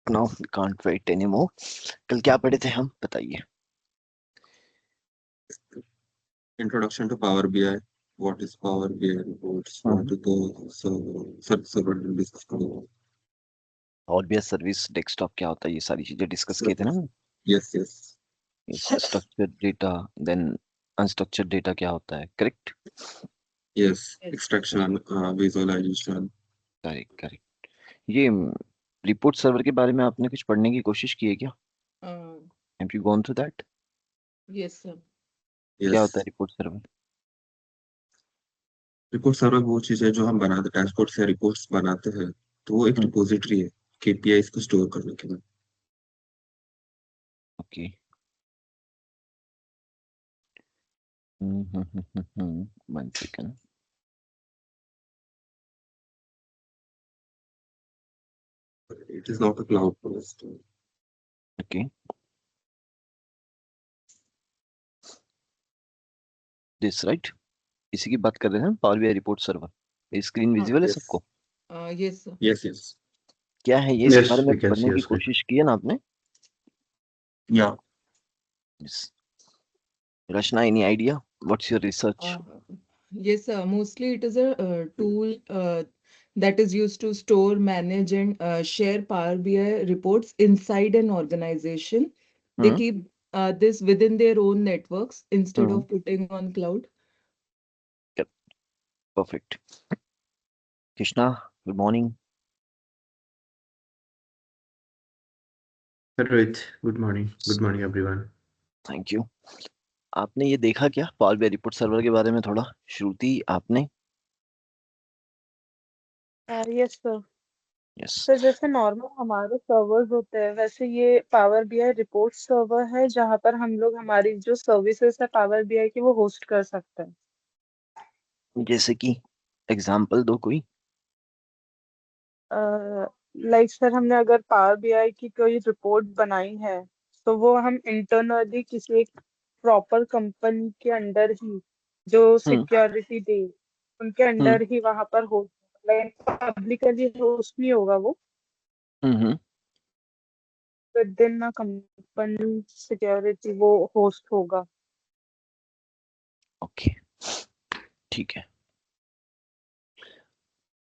Now we can't wait anymore. कल क्या पढ़े थे हम, बताइए। Introduction to Power BI. What is Power BI reports? What is the server discuss करेंगे. और भी सर्विस डेस्कटॉप क्या होता है, ये सारी चीजें डिस्कस किए थे ना। Yes, yes. Structured data, then unstructured data क्या होता है, correct. Yes, extraction, visualization. Correct correct. ये रिपोर्ट सर्वर के बारे में आपने कुछ पढ़ने की कोशिश की है क्या? Uh, have you gone through that? yes, sir. क्या होता है Yes. Report server? Report server वो चीज है जो हम बनाते हैं, डैशबोर्ड से रिपोर्ट्स बनाते हैं, तो वो एक रिपोजिटरी है केपीआईज को स्टोर करने के लिए. Okay. One second. It is not a cloud based. Okay, this right, इसी की बात कर रहे हैं, power BI report server. Screen visible है Yes. सबको? Yes, sir. Yes, yes. क्या है ये, इस Yes, बारे में we can पढ़ने see की your screen. कोशिश की है ना आपने? Yeah. Yes. Rashna, any idea? What's your research? Yes, sir. Mostly it is a tool that is used to store, manage, and share Power BI reports inside an organization. They keep this within their own networks instead of putting on cloud. Perfect. Krishna, good morning. Rohit, good morning. Good morning, everyone. Thank you. आपने ये देखा क्या power BI report server के बारे में थोड़ा? श्रुति, आपने? Yes sir. Yes. Sir जैसे नॉर्मल हमारे सर्वर्स होते हैं वैसे ये पावर बीआई रिपोर्ट सर्वर है जहाँ पर हम लोग हमारी जो सर्विसेज है पावर बीआई की वो होस्ट कर सकते हैं. जैसे कि एग्जांपल दो कोई। लाइक सर हमने अगर पावर बीआई की कोई रिपोर्ट बनाई है तो वो हम इंटरनली किसी एक प्रॉपर कंपनी के अंडर ही जो सिक्योरिटी दे उनके अंडर ही वहां पर होस्ट, लाइक पब्लिकली होस्ट नहीं होगा वो, with in a company security वो होस्ट होगा. ओके, ठीक है।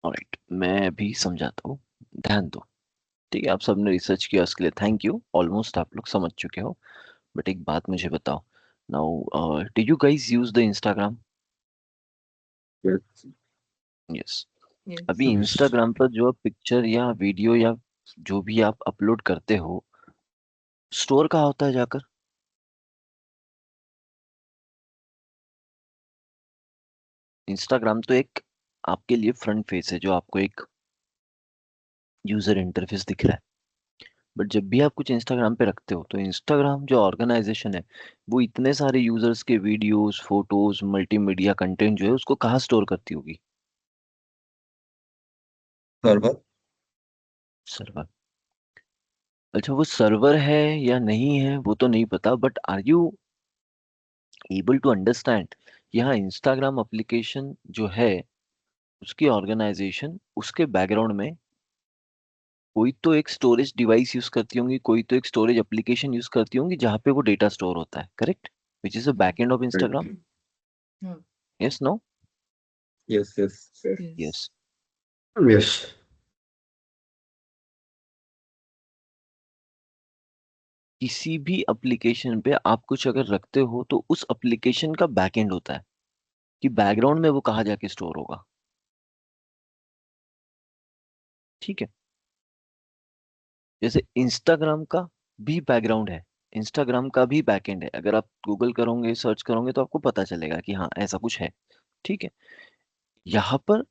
ऑलराइट, मैं भी समझाता हूँ, ध्यान दो। ठीक है, आप सबने रिसर्च किया, उसके लिए थैंक यू। ऑलमोस्ट आप लोग समझ चुके हो, बट एक बात मुझे बताओ now, do you guys use the Instagram? Yes. Yes. Yes. अभी इंस्टाग्राम पर जो पिक्चर या वीडियो या जो भी आप अपलोड करते हो, स्टोर कहाँ होता है जाकर? इंस्टाग्राम तो एक आपके लिए फ्रंट फेस है, जो आपको एक यूजर इंटरफेस दिख रहा है। बट जब भी आप कुछ इंस्टाग्राम पे रखते हो, तो इंस्टाग्राम जो ऑर्गेनाइजेशन है, वो इतने सारे यूजर्स के वीडियोस, फोटोज, मल्टीमीडिया कंटेंट जो है, उसको कहाँ स्टोर करती होगी? सर्वर. सर्वर। अच्छा, वो सर्वर है या नहीं है वो तो नहीं पता, but are you able to understand? यहाँ इंस्टाग्राम एप्लीकेशन जो है, उसकी ऑर्गेनाइजेशन, उसके बैकग्राउंड में कोई तो एक स्टोरेज डिवाइस यूज करती होंगी, कोई तो एक स्टोरेज एप्लीकेशन यूज करती होंगी, जहाँ पे वो डेटा स्टोर होता है, correct? Which is the backend of Instagram. हाँ. Yes, no? Yes, yes. Yes. Yes. किसी भी एप्लीकेशन पे आप कुछ अगर रखते हो, तो उस एप्लीकेशन का बैकएंड होता है कि बैकग्राउंड में वो कहाँ जाके स्टोर होगा। ठीक है, जैसे इंस्टाग्राम का भी बैकग्राउंड है, इंस्टाग्राम का भी बैकएंड है। अगर आप गूगल करोगे, सर्च करोगे, तो आपको पता चलेगा कि हाँ, ऐसा कुछ है। ठीक है, यहाँ पर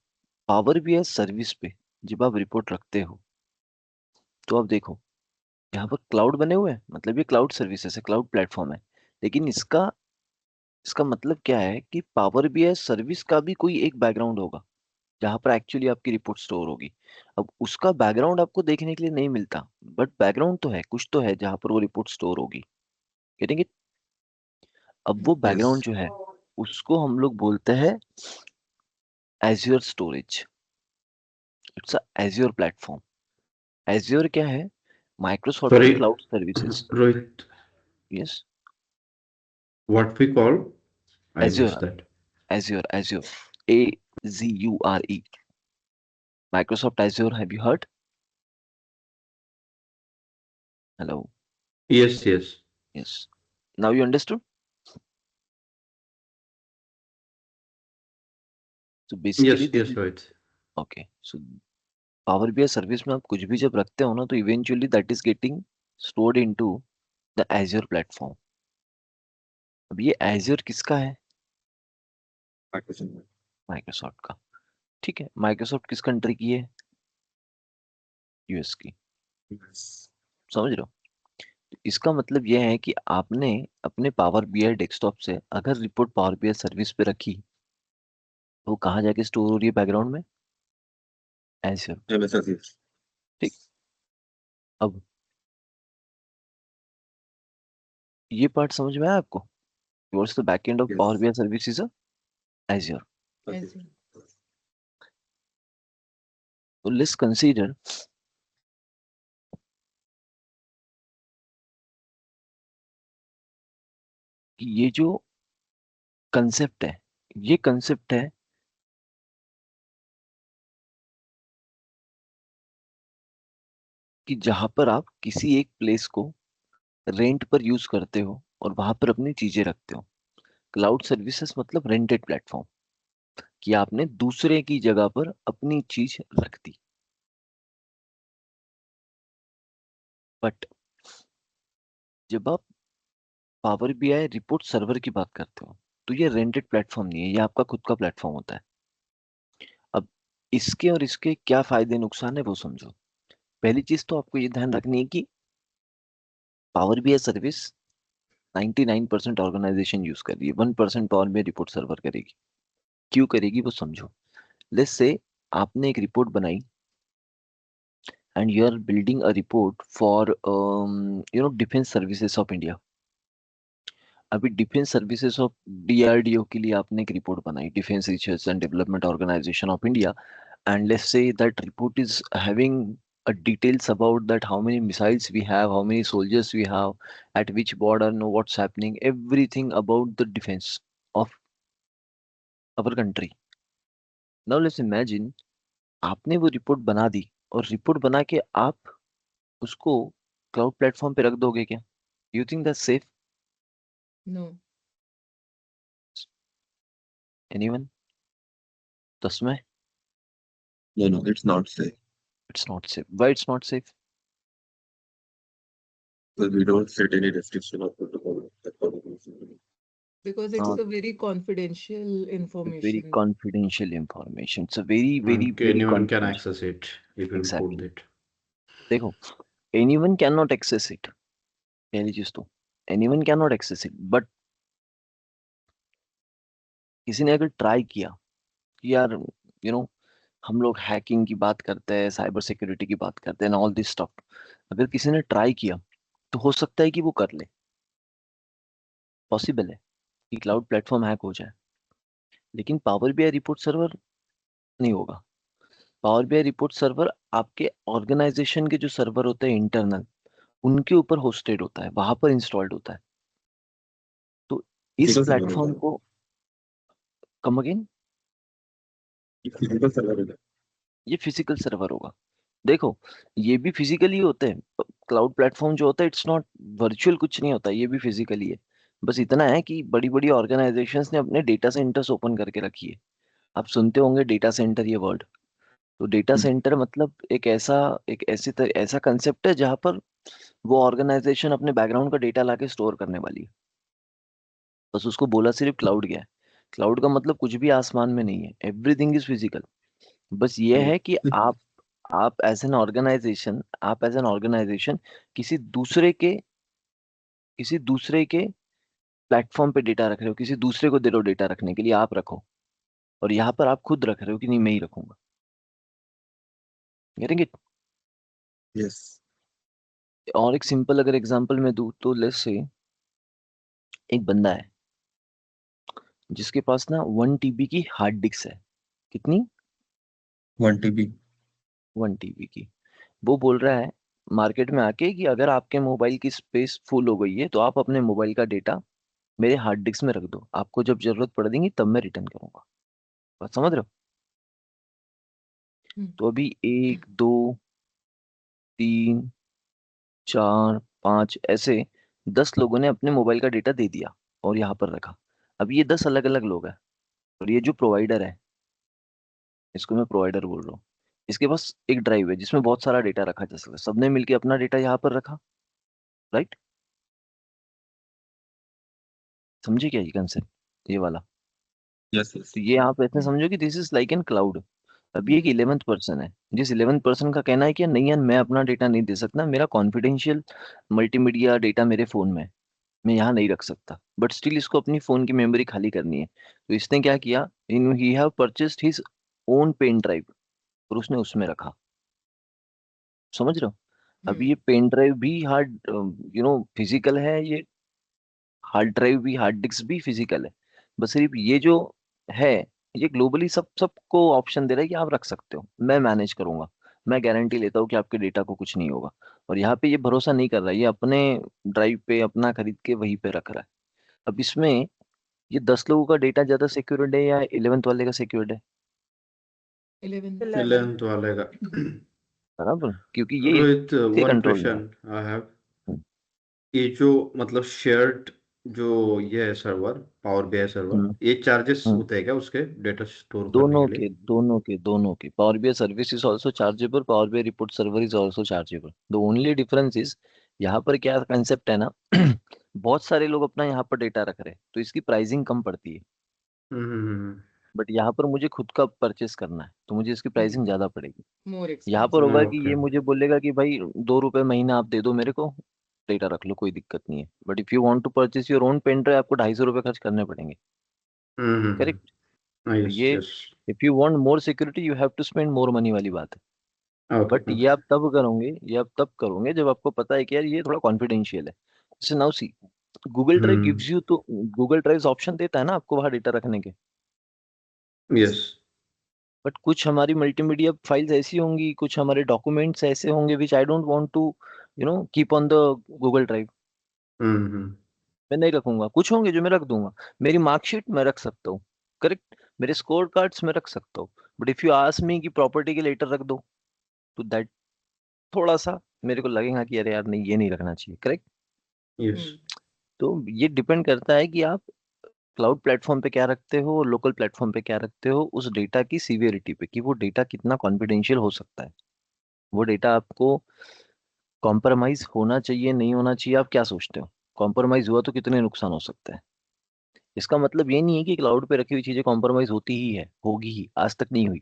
पावर बीआई सर्विस पे जब आप रिपोर्ट रखते हो, तो आप देखो, यहाँ पर क्लाउड बने हुए हैं, मतलब ये क्लाउड सर्विसेज है, क्लाउड प्लेटफॉर्म है। लेकिन इसका इसका मतलब क्या है कि पावर बीआई सर्विस का भी कोई एक बैकग्राउंड होगा, जहाँ पर एक्चुअली आपकी रिपोर्ट स्टोर होगी। अब उसका बैकग्राउंड आपको देखने के लिए नहीं मिलता, बट बैकग्राउंड तो है, कुछ तो है जहाँ पर वो रिपोर्ट स्टोर होगी। Getting it? अब वो बैकग्राउंड Yes. जो है, उसको हम लोग बोलते हैं azure storage. It's a azure platform. Azure क्या है? माइक्रोसॉफ्ट की Sorry, cloud services, Rohit, yes, what we call? I azure, missed that. Azure, AZURE, Microsoft azure, have you heard? Hello, Yes, yes. Yes, now you understood? So basically Yes, yes, Rohit. Okay, so power BI service में आप कुछ भी जब रखते हो ना, तो eventually that is getting stored into the azure platform. अब ये एज्योर किसका है? Microsoft. माइक्रोसॉफ्ट का। ठीक है, माइक्रोसॉफ्ट किस कंट्री की है? यूएस की। Yes. समझ रहे हो? तो इसका मतलब यह है कि आपने अपने पावर बीआई डेस्कटॉप से अगर रिपोर्ट पावर बीआई सर्विस पे रखी, तो वो कहाँ जाके स्टोर हो रही है बैकग्राउंड में? एज्योर। MS Office. ठीक, अब ये पार्ट समझ में आया आपको? What's the backend of power Yes. BI service is azure. Okay. Azure. तो लेट्स कंसीडर कि ये जो कंसेप्ट है, ये कंसेप्ट है कि जहां पर आप किसी एक प्लेस को रेंट पर यूज करते हो और वहां पर अपनी चीजें रखते हो। क्लाउड सर्विसेज मतलब रेंटेड प्लेटफॉर्म, कि आपने दूसरे की जगह पर अपनी चीज रख दी। बट जब आप पावर बीआई रिपोर्ट सर्वर की बात करते हो, तो ये रेंटेड प्लेटफॉर्म नहीं है, ये आपका खुद का प्लेटफॉर्म होता है। अब इसके और इसके क्या फायदे नुकसान है वो समझो। पहली चीज तो आपको ये ध्यान रखनी है कि Power BI service 99% organisation use कर रही है, 1% पावर बीआई रिपोर्ट सर्वर करेगी। क्यों करेगी वो समझो। लेट्स से आपने एक रिपोर्ट बनाई and you are building a report for defence services of India. अभी डिफेंस सर्विसेज ऑफ डीआरडीओ के लिए आपने एक रिपोर्ट बनाई, defence research and development organisation of India, and let's say that report is having a details about that how many missiles we have, how many soldiers we have, at which border, know what's happening, everything about the defense of our country. Now let's imagine आपने वो report बना दी, और report बना के आप उसको cloud platform पे रख दोगे क्या? You think that's safe? No. Anyone? तस्मै? No, no, it's not safe. It's not safe. Why it's not safe? Because we don't set any restriction of protocol. Because it's uh, a very confidential very information. confidential information. It's a very very Okay, very anyone can confidential. access it if you put Exactly. it. देखो, anyone cannot access it, पहली चीज तो anyone cannot access it, but किसी ने अगर try किया कि यार हम लोग हैकिंग की बात करते हैं, साइबर सिक्योरिटी की बात करते हैं, ऑल दिस स्टफ, अगर किसी ने ट्राई किया तो हो सकता है कि वो कर ले, पॉसिबल है कि क्लाउड प्लेटफॉर्म हैक हो जाए। लेकिन पावर बीआई रिपोर्ट सर्वर नहीं होगा। पावर बीआई रिपोर्ट सर्वर आपके ऑर्गेनाइजेशन के जो सर्वर होते हैं इंटरनल, उनके ऊपर होस्टेड होता है, वहां पर इंस्टॉल्ड होता है। तो इस Physical server प्लेटफॉर्म होगा. को, कम अगेन, Physical server होगा. ये फिजिकल सर्वर होगा। देखो, ये भी फिजिकली होते हैं, क्लाउड प्लेटफॉर्म जो होता है इट्स नॉट वर्चुअल, कुछ नहीं होता, ये भी फिजिकली है। बस इतना है कि बड़ी बड़ी ऑर्गेनाइजेशंस ने अपने डेटा सेंटर्स ओपन करके रखी है। आप सुनते होंगे डेटा सेंटर ये वर्ड। तो डेटा सेंटर मतलब ऐसा कंसेप्ट है जहां पर वो ऑर्गेनाइजेशन अपने बैकग्राउंड का डेटा लाके स्टोर करने वाली है। बस उसको बोला सिर्फ क्लाउड गया है। क्लाउड का मतलब कुछ भी आसमान में नहीं है, एवरीथिंग इज फिजिकल। बस ये है कि आप एज एन ऑर्गेनाइजेशन किसी दूसरे के प्लेटफॉर्म पे डेटा रख रहे हो, किसी दूसरे को दे रहे हो डेटा रखने के लिए, आप रखो। और यहाँ पर आप खुद रख रहे हो कि नहीं मैं ही रखूंगा। Getting it? Yes. और एक सिंपल अगर एग्जांपल मैं दूं तो लेट्स से एक बंदा है जिसके पास ना 1 TB की हार्ड डिस्क है। कितनी? 1 TB. 1 TB की। वो बोल रहा है मार्केट में आके कि अगर आपके मोबाइल की स्पेस फुल हो गई है तो आप अपने मोबाइल का डेटा मेरे हार्ड डिस्क में रख दो, आपको जब जरूरत पड़ेगी तब मैं रिटर्न करूंगा। बात समझ रहे हो? तो अभी 1 2 3 4 5 ऐसे 10 लोगों ने अपने मोबाइल का डेटा दे दिया और यहाँ पर रखा। अब ये 10 अलग अलग लोग हैं और ये जो प्रोवाइडर है, इसको मैं प्रोवाइडर बोल रहा हूँ, इसके पास एक ड्राइव है जिसमें बहुत सारा डेटा रखा जा सकता है। सबने मिलके अपना डेटा यहाँ पर रखा, राइट? समझे क्या ये कंसेप्ट, ये वाला? Yes yes. तो ये आप ऐसे समझो कि this is like an cloud. अभी एक 11th पर्सन है, जिस 11th पर्सन का कहना है कि नहीं यार मैं अपना डेटा नहीं दे सकता, मेरा कॉन्फिडेंशियल मल्टीमीडिया डेटा मेरे फोन में है, मैं यहाँ नहीं रख सकता, बट स्टिल इसको अपनी फोन की मेमोरी खाली करनी है। तो इसने क्या किया, in he have purchased his own pen drive और उसने उसमें रखा। समझ रहे हो? अभी ये पेन ड्राइव भी हार्ड फिजिकल है, ये हार्ड ड्राइव भी, हार्ड डिस्क भी फिजिकल है। बस सिर्फ ये जो है, ये ग्लोबली सबको ऑप्शन दे रहा है कि आप रख सकते हो, मैं मैनेज करूंगा, मैं गारंटी लेता हूँ कि आपके डेटा को कुछ नहीं होगा। और यहाँ पे ये भरोसा नहीं कर रहा है, ये अपने ड्राइव पे अपना खरीद के वहीं पे रख रहा है। अब इसमें ये 10 लोगों का डेटा ज्यादा सिक्योर्ड है या 11th वाले का सिक्योर्ड है? 11. 11th वाले का। बराबर, क्योंकि ये रोहित, इसके वन कंट्रोल में है। Question I have. ये जो मतलब शेयर्ड जो ये है सर्वर, पावर बीआई सर्वर, हम्म, ये चार्जेस हम्म। होते हैं क्या उसके डेटा स्टोर करने के लिए? दोनों के power BI service is also chargeable, power BI report server is also chargeable. The only difference is यहाँ पर क्या कंसेप्ट है ना, बहुत सारे लोग अपना यहाँ पर डेटा रख रहे हैं तो इसकी प्राइसिंग कम पड़ती है, हम्म। बट यहाँ पर मुझे खुद का परचेस करना है तो मुझे इसकी प्राइसिंग ज्यादा पड़ेगी। More यहाँ पर expensive. होगा कि ओके। ये मुझे बोलेगा कि भाई 2 रुपए महीना आप दे दो मेरे को, डेटा रख लो, कोई दिक्कत नहीं है। But if you want to purchase your own pen drive, आपको 250 रुपये खर्च करने पड़ेंगे। करेक्ट? तो यस ये, yes. If you want more security you have to spend more money वाली बात है। Okay but okay. ये आप तब करोगे जब आपको पता है कि यार ये थोड़ा कॉन्फिडेंशियल है। जैसे now see, Google drive gives you, तो गूगल ड्राइव ऑप्शन देता है ना आपको वहाँ डेटा रखने के। यस। बट कुछ हमारी मल्टीमीडिया फाइल्स ऐसी होंगी, कुछ हमारे डॉक्यूमेंट्स ऐसे होंगे which I don't want to keep on the Google drive. Hmm. मैं नहीं रखूंगा, कुछ होंगे जो मैं रख दूंगा। मेरी मार्कशीट मैं रख सकता हूँ, करेक्ट, मेरे स्कोर कार्ड्स में रख सकता हूँ। But if you ask me कि प्रॉपर्टी के लेटर रख दो, तो दैट थोड़ा सा मेरे को लगेगा कि अरे यार नहीं, ये नहीं रखना चाहिए। करेक्ट? यस। तो ये डिपेंड करता है कि आप क्लाउड प्लेटफॉर्म पे क्या रखते हो और लोकल प्लेटफॉर्म पे क्या रखते हो, उस डेटा की सीवियरिटी पे, कि वो डेटा कितना कॉन्फिडेंशियल हो सकता है। वो डेटा आपको कॉम्प्रोमाइज होना चाहिए, नहीं होना चाहिए, आप क्या सोचते हो? कॉम्प्रोमाइज हुआ तो कितने नुकसान हो सकते हैं? इसका मतलब ये नहीं है कि क्लाउड पे रखी हुई चीजें कॉम्प्रोमाइज होती ही है, होगी ही, आज तक नहीं हुई।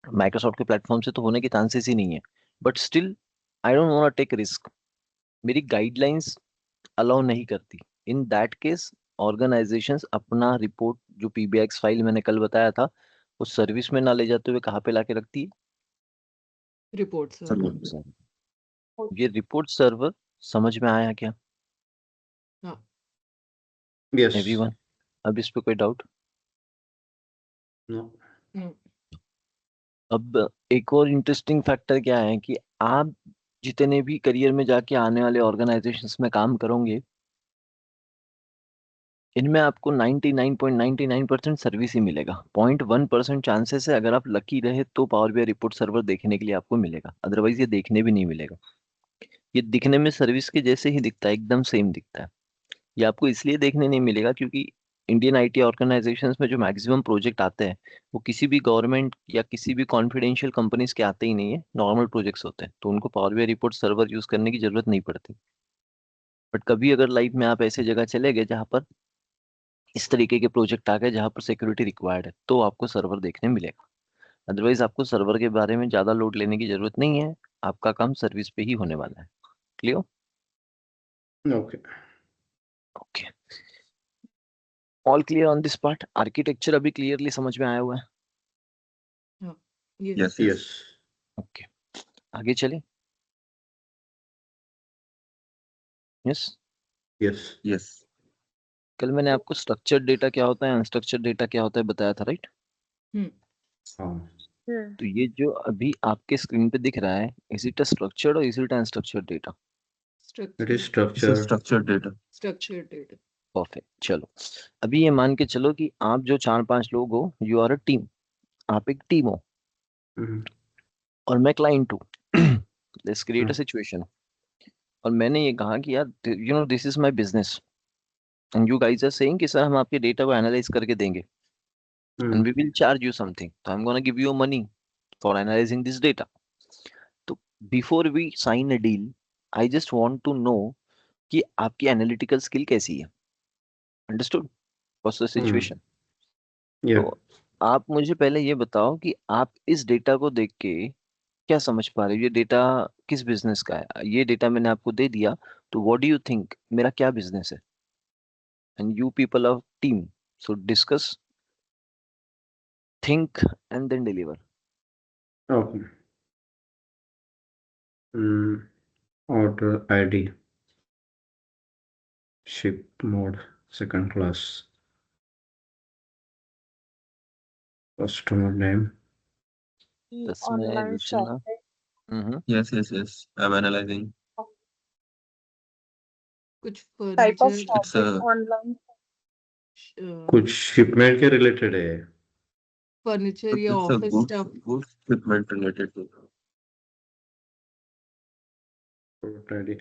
माइक्रोसॉफ्ट के प्लेटफॉर्म से तो होने के चांसेस ही नहीं है। But still I don't want take risk, मेरी गाइडलाइंस अलाउ नहीं करती। इन दैट केस ऑर्गेनाइजेशंस अपना रिपोर्ट, जो पीबीएक्स फाइल मैंने कल बताया था, उस सर्विस में ना ले जाते हुए कहाँ पे लाके रखती है? Report server. Report server. ये रिपोर्ट सर्वर समझ में आया क्या हाँ. यस। एवरीवन? अब इस पे कोई डाउट? नो। No. अब एक और इंटरेस्टिंग फैक्टर क्या है कि आप जितने भी करियर में जाके आने वाले ऑर्गेनाइजेशंस में काम करोगे, इनमें आपको 99.99% सर्विस ही मिलेगा। 0.1% चांसेस है, अगर आप लकी रहे तो पावर बीआई रिपोर्ट सर्वर देखने के लिए आपको मिलेगा, अदरवाइज ये देखने भी नहीं मिलेगा। ये दिखने में सर्विस के जैसे ही दिखता है, एकदम सेम दिखता है। ये आपको इसलिए देखने नहीं मिलेगा क्योंकि इंडियन आईटी ऑर्गेनाइजेशंस में जो मैक्सिमम प्रोजेक्ट आते हैं वो किसी भी गवर्नमेंट या किसी भी कॉन्फिडेंशियल कंपनीज के आते ही नहीं है, नॉर्मल प्रोजेक्ट्स होते हैं, तो उनको power BI report server use करने की जरूरत नहीं पड़ती। बट कभी अगर लाइफ में आप ऐसे जगह चले गए जहाँ पर इस तरीके के प्रोजेक्ट आ गए जहाँ पर सिक्योरिटी रिक्वायर्ड है, तो आपको सर्वर देखने मिलेगा। अदरवाइज आपको सर्वर के बारे में ज्यादा लोड लेने की जरूरत नहीं है, आपका काम सर्विस पे ही होने वाला है। Clear? Okay. Okay, all clear on this part? Architecture अभी क्लियरली समझ में आया हुआ है? हाँ. Yes. Yes yes. ओके, आगे चले। यस। यस। यस। कल मैंने आपको स्ट्रक्चर्ड डेटा क्या होता है, अनस्ट्रक्चर्ड डेटा क्या होता है बताया था, राइट? Hmm. हाँ। तो ये जो अभी आपके स्क्रीन पे दिख रहा है, इज इट अ स्ट्रक्चर्ड और is it unstructured data? It is structured structured. data. structured data. Perfect. चलो, अभी ये मान के चलो कि आप जो 4-5 लोग हो, यू आर अ टीम, आप एक टीम हो Mhm. और मैं क्लाइंट हूँ। Let's create a hmm, situation, और मैंने ये कहा कि यार you know this is my business, and you guys are saying कि सर हम आपके डेटा को एनालाइज करके देंगे and we will charge you something, तो I am gonna give you money for analysing this data. तो before we sign a deal, I just want to know कि आपकी एनालिटिकल स्किल कैसी है। Understood? What's the situation? Yeah. तो आप मुझे पहले ये बताओ कि आप इस डेटा को देख के क्या समझ पा रहे हो, ये डेटा किस बिजनेस का है? ये डेटा मैंने आपको दे दिया, तो व्हाट डू यू थिंक मेरा क्या बिजनेस है? And you people of team, so discuss, think and then deliver. Okay. Order ID, ship mode, second class, customer name. इसमें Online Rachna. shopping, Yes. I'm analyzing. कुछ type of furniture It's shopping a online. कुछ shipment के related है। furniture या it's a office stuff. goods shipment related to. Order ID.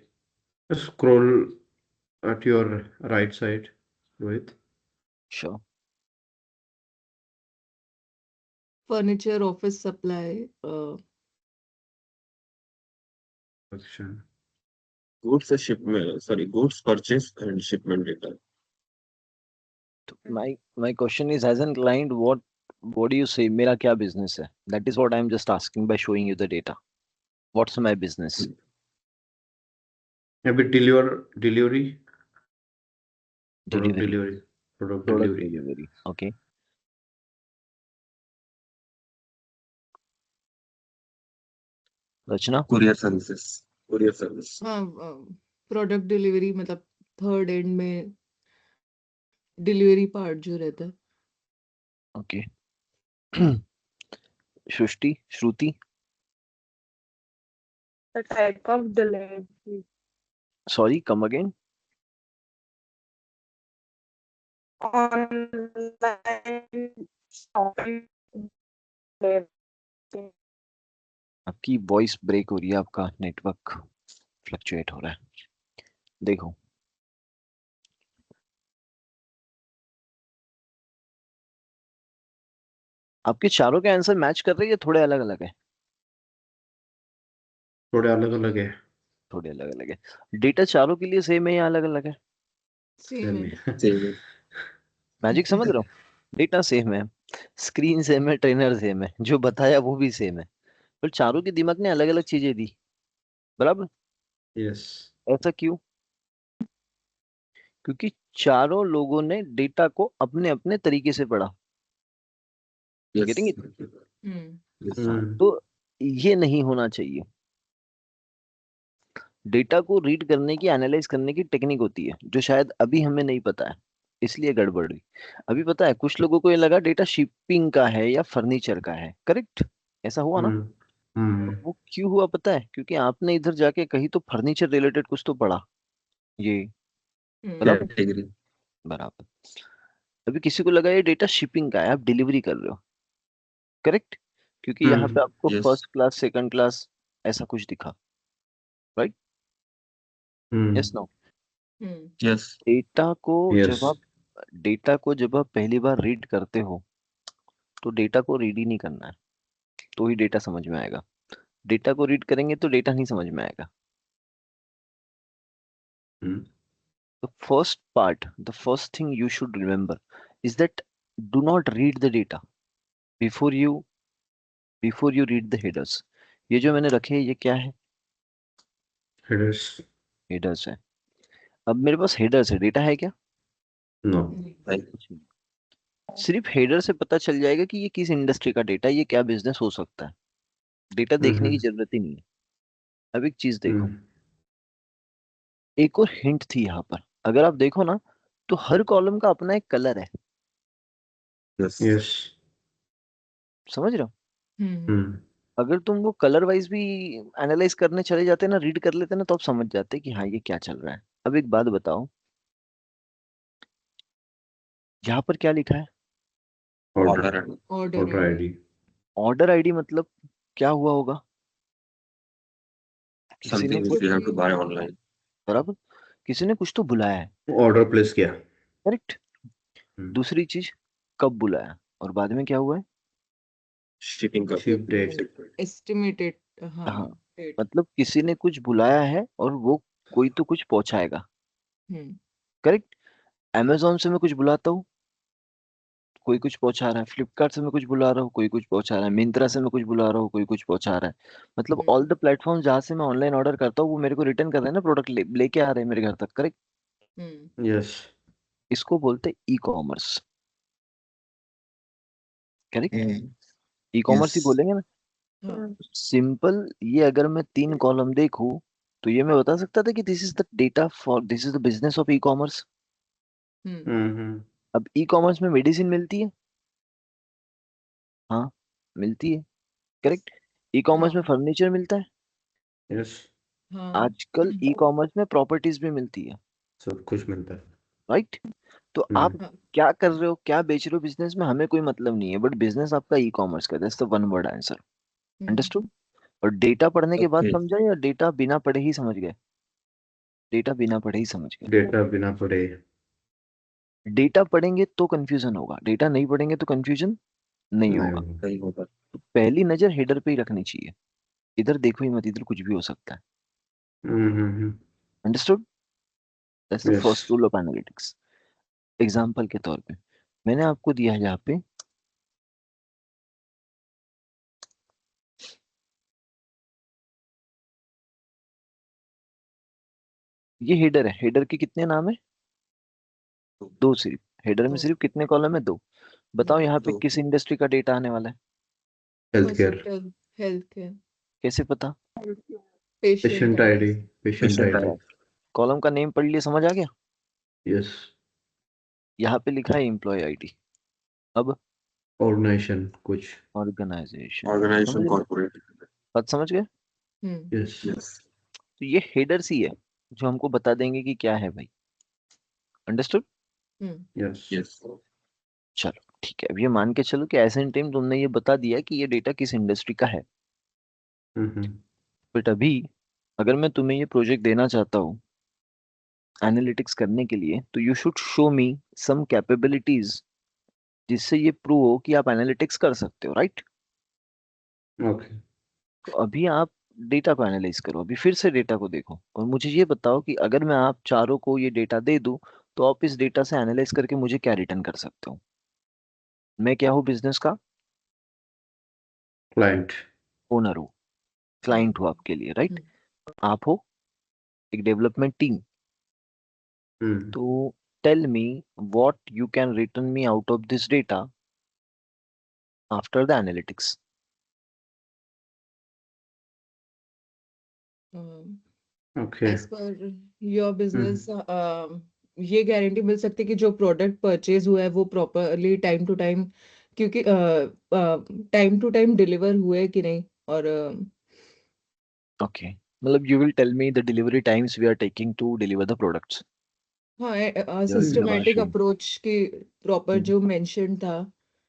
Just scroll at your right side, Rohit. Sure. Furniture, office supply, Section. Goods purchase and shipment data. तो my question is, as an client, what do you say मेरा क्या business है? That is what I am just asking by showing you the data. What's my business? Maybe delivery, product Delivery, delivery, product product delivery. delivery. Okay. Rachna? Courier service. हाँ product delivery, मतलब third and में delivery part जो रहता है। Okay. Srishti, Shruti, The type of delivery. Sorry, come again. Online shopping delivery. आपकी voice break हो रही है, आपका नेटवर्क फ्लक्चुएट हो रहा है। देखो, आपके चारों के आंसर मैच कर रहे हैं या थोड़े अलग अलग है? थोड़े अलग अलग है। थोड़े अलग अलग है। डेटा चारों के लिए सेम है या अलग अलग है? सेम Same है। है। Same है। मैजिक समझ रहे हो? डेटा सेम है, स्क्रीन सेम है, ट्रेनर सेम है, जो बताया वो भी सेम है, पर चारों के दिमाग ने अलग अलग चीजें दी। बराबर? Yes. ऐसा क्यों? क्योंकि चारों लोगों ने डेटा को अपने अपने तरीके से पढ़ा। Getting Yes. इट? Yes. तो ये नहीं होना चाहिए। डेटा को रीड करने की, एनालाइज करने की टेक्निक होती है, जो शायद अभी हमें नहीं पता है, इसलिए गड़बड़ हुई। अभी पता है, कुछ लोगों को ये लगा डेटा शिपिंग का है या फर्नीचर का है। करेक्ट? ऐसा हुआ ना? वो क्यों हुआ पता है? क्योंकि आपने इधर जाके कहीं तो फर्नीचर रिलेटेड कुछ तो पढ़ा। ये बराबर? Category. बराबर। अभी किसी को लगा ये डेटा शिपिंग का है, आप डिलीवरी कर रहे हो। करेक्ट? क्योंकि यहाँ पे आपको Yes. First class, second class ऐसा कुछ दिखा। Right? Yes, no? Yes. Data को जब Yes. आप डेटा को जब आप पहली बार रीड करते हो, तो डेटा को रीड ही नहीं करना है, तो ही डेटा समझ में आएगा। डेटा को रीड करेंगे तो डेटा नहीं समझ में आएगा। The first thing you should remember is that do not read the data before you read the headers. ये जो मैंने रखे हैं, ये क्या है? Headers. हेडर्स है। अब मेरे पास हेडर्स है, डेटा है क्या? No. सिर्फ हेडर से पता चल जाएगा कि ये किस इंडस्ट्री का डेटा है, ये क्या बिजनेस हो सकता है। डेटा देखने की जरूरत ही नहीं है। अब एक चीज देखो, एक और हिंट थी यहाँ पर। अगर आप देखो ना, तो हर कॉलम का अपना एक कलर है। Yes. Yes. समझ रहे हो? हम्म अगर तुम वो कलर वाइज भी एनालाइज करने चले जाते ना, रीड कर लेते ना, तो आप समझ जाते कि हाँ ये क्या चल रहा है। अब एक बात बताओ, यहाँ पर क्या लिखा है? Order order order ID order ID मतलब क्या हुआ होगा? किसी ने समथिंग कुछ, which you have to buy online, बराबर, किसी ने कुछ तो बुलाया है, ऑर्डर प्लेस किया। करेक्ट। हम्म दूसरी चीज, कब बुलाया और बाद में क्या हुआ है? शिपिंग का शिप डेट एस्टिमेटेड, हाँ, हाँ, डेट। मतलब किसी ने कुछ बुलाया है और वो कोई तो कुछ पहुंचाएगा, हम्म करेक्ट। अमेजोन से मैं कुछ बुलाता हूँ, कोई कुछ पहुंचा रहा है। फ्लिपकार्ट से मैं कुछ बुला रहा हूँ, कोई कुछ पहुंचा रहा है। मिंत्रा से मैं कुछ बुला रहा हूँ, कोई कुछ पहुंचा रहा है। मतलब ऑल द प्लेटफॉर्म जहाँ से मैं ऑनलाइन ऑर्डर करता हूँ वो मेरे को रिटर्न कर रहे हैं ना, प्रोडक्ट लेके आ रहे हैं मेरे घर तक, करेक्ट। हम्म यस इसको बोलते हैं e commerce, correct. E commerce ही यस बोलेंगे ना। हाँ सिंपल, ये अगर मैं 3 कॉलम देखूं तो ये मैं बता सकता था कि this is the data for, this is the business of e commerce. Hmm hmm अब ई कॉमर्स में मेडिसिन मिलती है, हाँ मिलती है, करेक्ट। ई कॉमर्स में हाँ फर्नीचर मिलता है, यस हाँ आजकल ई कॉमर्स में प्रॉपर्टीज भी मिलती है, सब कुछ मिलता है। राइट। तो आप हाँ क्या कर रहे हो, क्या बेच रहे हो बिजनेस में, हमें कोई मतलब नहीं है, बट बिजनेस आपका ई कॉमर्स का, that's the one word answer. Understood? और डेटा पढ़ने के बाद ओके समझा या डेटा बिना पढ़े ही समझ गए? डेटा बिना पढ़े ही समझ गए। डेटा बिना पढ़े डेटा पढ़ेंगे तो कंफ्यूजन होगा, डेटा नहीं पढ़ेंगे तो कंफ्यूजन नहीं नहीं होगा। होगा। सही होगा। तो पहली नजर हेडर पे ही रखनी चाहिए, इधर देखो ही मत, इधर कुछ भी हो सकता है। Understood? That's the yes first rule of analytics. Example के तौर पे मैंने आपको दिया है यहाँ पे, ये हेडर है। हेडर के कितने नाम है? दो सिर्फ। हेडर में तो सिर्फ कितने कॉलम है? दो। बताओ यहाँ पे तो किस इंडस्ट्री का डेटा आने वाला है? Health care hospital, health care, कैसे पता? Patient patient ID patient patient ID आया। कॉलम का नेम पढ़ लिया, समझ आ गया। यस यहाँ पे लिखा है एम्प्लॉय आईडी। अब ऑर्गेनाइजेशन कुछ ऑर्गेनाइजेशन, समझ ऑर्गेनाइजेशन रहे? कॉर्पोरेट। बात समझ गए? यस यस तो ये हेडर सी है जो हमको बता देंगे कि क्या है भाई। अंडरस्टूड? यस यस चलो ठीक है, अब ये मान के चलो कि ऐसे टाइम तुमने ये बता दिया कि ये डेटा किस इंडस्ट्री का है। हम्म बट अभी अगर मैं तुम्हें ये प्रोजेक्ट देना चाहता हूँ एनालिटिक्स करने के लिए, तो you should show me some capabilities जिससे ये प्रूव हो कि आप एनालिटिक्स कर सकते हो, राइट। ओके तो अभी आप डेटा को एनालाइज करो, अभी फिर से डेटा को देखो और मुझे ये बताओ कि अगर मैं आप चारों को ये डेटा दे दूं तो आप इस डेटा से एनालाइज करके मुझे क्या रिटर्न कर सकते हो? मैं क्या हूँ बिजनेस का? क्लाइंट ओनर हूँ, क्लाइंट हूँ आपके लिए, राइट। आप हो एक डेवलपमेंट टीम। हम्म तो tell me what you can return me out of this data after the analytics. Okay as per your business, ये गारंटी मिल सकती है कि जो प्रोडक्ट परचेज हुआ है वो प्रॉपरली टाइम टू टाइम, क्योंकि टाइम टू टाइम डिलीवर हुए है कि नहीं, और ओके, मतलब you will tell me the delivery times we are taking to deliver the products. हाँ, यस सिस्टमेटिक शाबाशी अप्रोच की प्रॉपर जो मेंशन था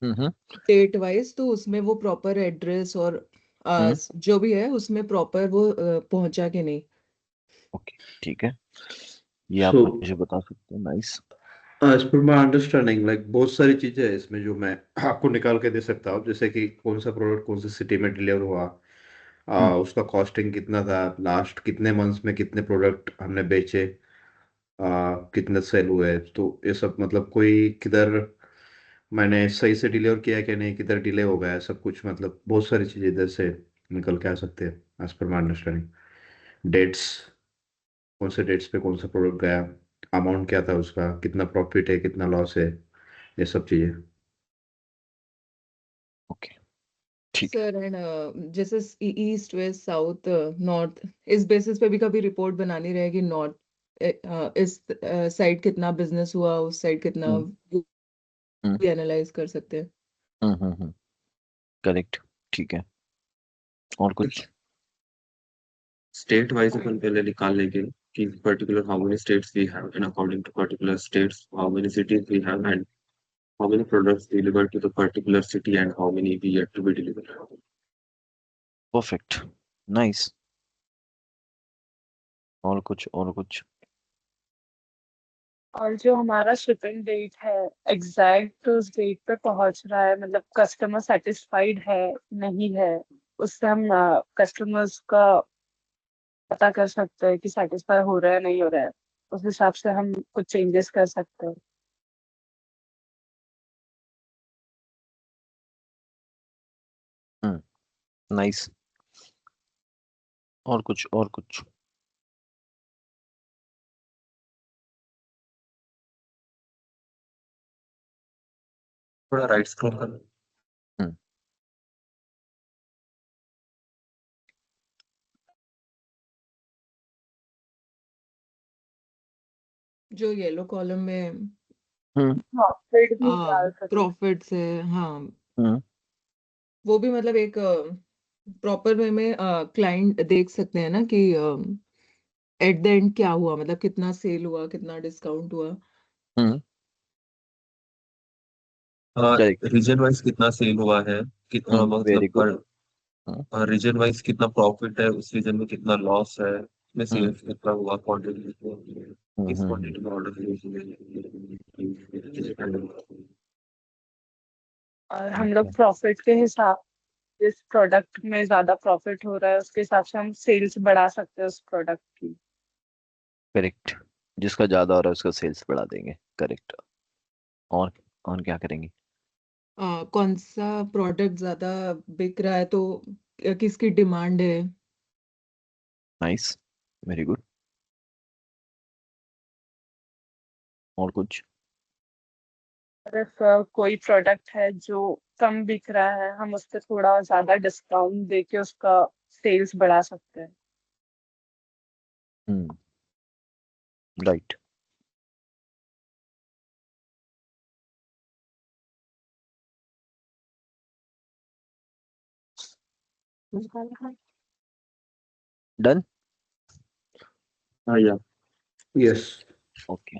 हम्म डेट वाइज, तो उसमें वो प्रॉपर एड्रेस और हम्म जो भी है उसमें प्रॉपर वो पहुंचा कि नहीं। ओके ठीक है, ये आप सो मुझे बता सकते हो, nice. As per my understanding like बहुत सारी चीजें हैं इसमें जो मैं आपको निकाल के दे सकता हूँ, जैसे कि कौन सा प्रोडक्ट कौन सी सिटी में डिलीवर हुआ, हम्म उसका कॉस्टिंग कितना था, लास्ट कितने मंथ्स में कितने प्रोडक्ट हमने बेचे, कितने सेल हुए, तो ये सब मतलब कोई किधर मैंने सही से डिलीवर किया कि नहीं, किधर डिले हो गया है, सब कुछ मतलब बहुत सारी चीजें इधर से निकल के आ सकते हैं as per my understanding. Dates, कौन से डेट्स पे कौन सा प्रोडक्ट गया, अमाउंट क्या था उसका, कितना प्रॉफिट है कितना लॉस है, ये सब चीजें। ओके ठीक है। सर, एंड जैसे ईस्ट वेस्ट साउथ नॉर्थ, इस बेसिस पे भी कभी रिपोर्ट बनानी रहेगी। नॉर्थ, इस साइड कितना बिजनेस हुआ, उस साइड कितना, हम्म भी एनालाइज कर सकते हैं। करेक्ट। ठीक है, और कुछ? स्टेट वाइज अपन पहले निकाल लेंगे कि particular how many states we have and according to particular states how many cities we have and how many products delivered to the particular city and how many we yet to be delivered. Perfect, nice. और कुछ, और कुछ? और जो हमारा shipping date है exact उस date पे पहुंच रहा है, मतलब कस्टमर सेटिस्फाइड है नहीं है, उससे हम कस्टमर्स का पता कर सकते हैं कि सेटिस्फाई हो रहा है नहीं हो रहा है। उस हिसाब से हम कुछ चेंजेस कर सकते हैं। नाइस। और कुछ, और कुछ? थोड़ा राइट स्क्रॉल कर। हम्म जो येलो कॉलम में हम्म प्रॉफिट भी डाल सकते हैं। प्रॉफिट्स है, हाँ, हम्म वो भी मतलब एक प्रॉपर वे में क्लाइंट देख सकते हैं ना कि एट द एंड क्या हुआ, मतलब कितना सेल हुआ, कितना डिस्काउंट हुआ। हम्म करेक्ट। रीजन वाइज कितना सेल हुआ है, कितना वेरी मतलब गुड। पर रीजन वाइज कितना प्रॉफिट है, उस रीजन में कितना लॉस है, में हम्म सेल्स कितना हुआ, क्वांटिटी हम्म किस हम्म क्वांटिटी में ऑर्डर और हम लोग okay, प्रॉफिट के हिसाब, जिस प्रोडक्ट में ज्यादा प्रॉफिट हो रहा है उसके हिसाब से हम सेल्स बढ़ा सकते हैं उस प्रोडक्ट की। करेक्ट। जिसका ज्यादा हो रहा है उसका सेल्स बढ़ा देंगे, करेक्ट। और और क्या करेंगे? कौन सा प्रोडक्ट ज्यादा बिक रहा है, तो किसकी डिमांड है। Nice, very good. और कुछ? अगर कोई प्रोडक्ट है जो कम बिक रहा है, हम उस पर थोड़ा ज्यादा डिस्काउंट देके उसका सेल्स बढ़ा सकते हैं। हम्म राइट। डन। हाँ या यस। ओके।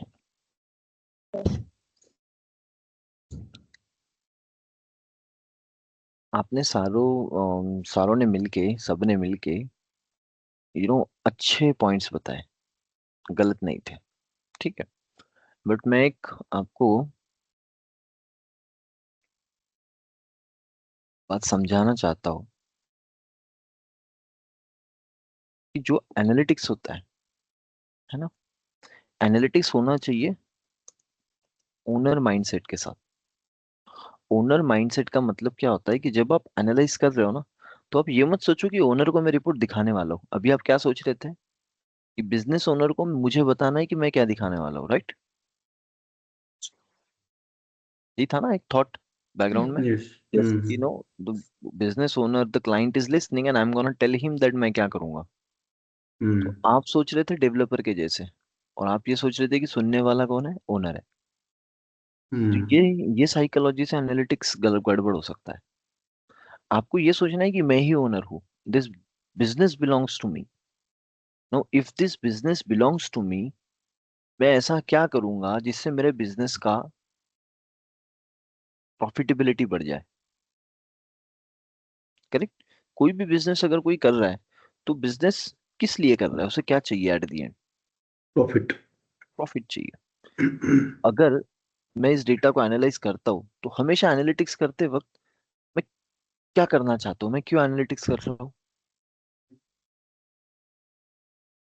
आपने सारों ने मिलके, सबने मिलके अच्छे पॉइंट्स बताए, गलत नहीं थे, ठीक है। बट मैं एक आपको बात समझाना चाहता हूँ कि जो एनालिटिक्स होता है ना, एनालिटिक्स होना चाहिए ओनर माइंडसेट के साथ। ओनर माइंडसेट का मतलब क्या होता है कि जब आप एनालाइज कर रहे हो ना, तो आप ये मत सोचो कि ओनर को मैं रिपोर्ट दिखाने वाला हूँ। अभी आप क्या सोच रहे थे कि बिजनेस ओनर को मुझे बताना है कि मैं क्या दिखाने वाला हूँ, राइट? ये था ना एक थॉट बैकग्राउंड में। Yes. Yes you know the business owner, the client is listening and I am gonna tell him that मैं क्या करूंगा। तो आप सोच रहे थे डेवलपर के जैसे, और आप ये सोच रहे थे कि सुनने वाला कौन है, ओनर है। तो ये साइकोलॉजी से एनालिटिक्स गलत गड़बड़ हो सकता है। आपको ये सोचना है कि मैं ही ओनर हूँ, this business belongs to me. No, if this business belongs to me, मैं ऐसा क्या करूंगा जिससे मेरे बिजनेस का प्रॉफिटेबिलिटी बढ़ जाए। करेक्ट। कोई भी बिजनेस अगर कोई कर रहा है, तो बिजनेस किस लिए कर रहा है, उसे क्या चाहिए at the end? Profit. Profit चाहिए। अगर मैं इस डेटा को एनालाइज करता हूँ, तो हमेशा एनालिटिक्स करते वक्त मैं क्या करना चाहता हूँ, मैं क्यों एनालिटिक्स कर रहा हूँ?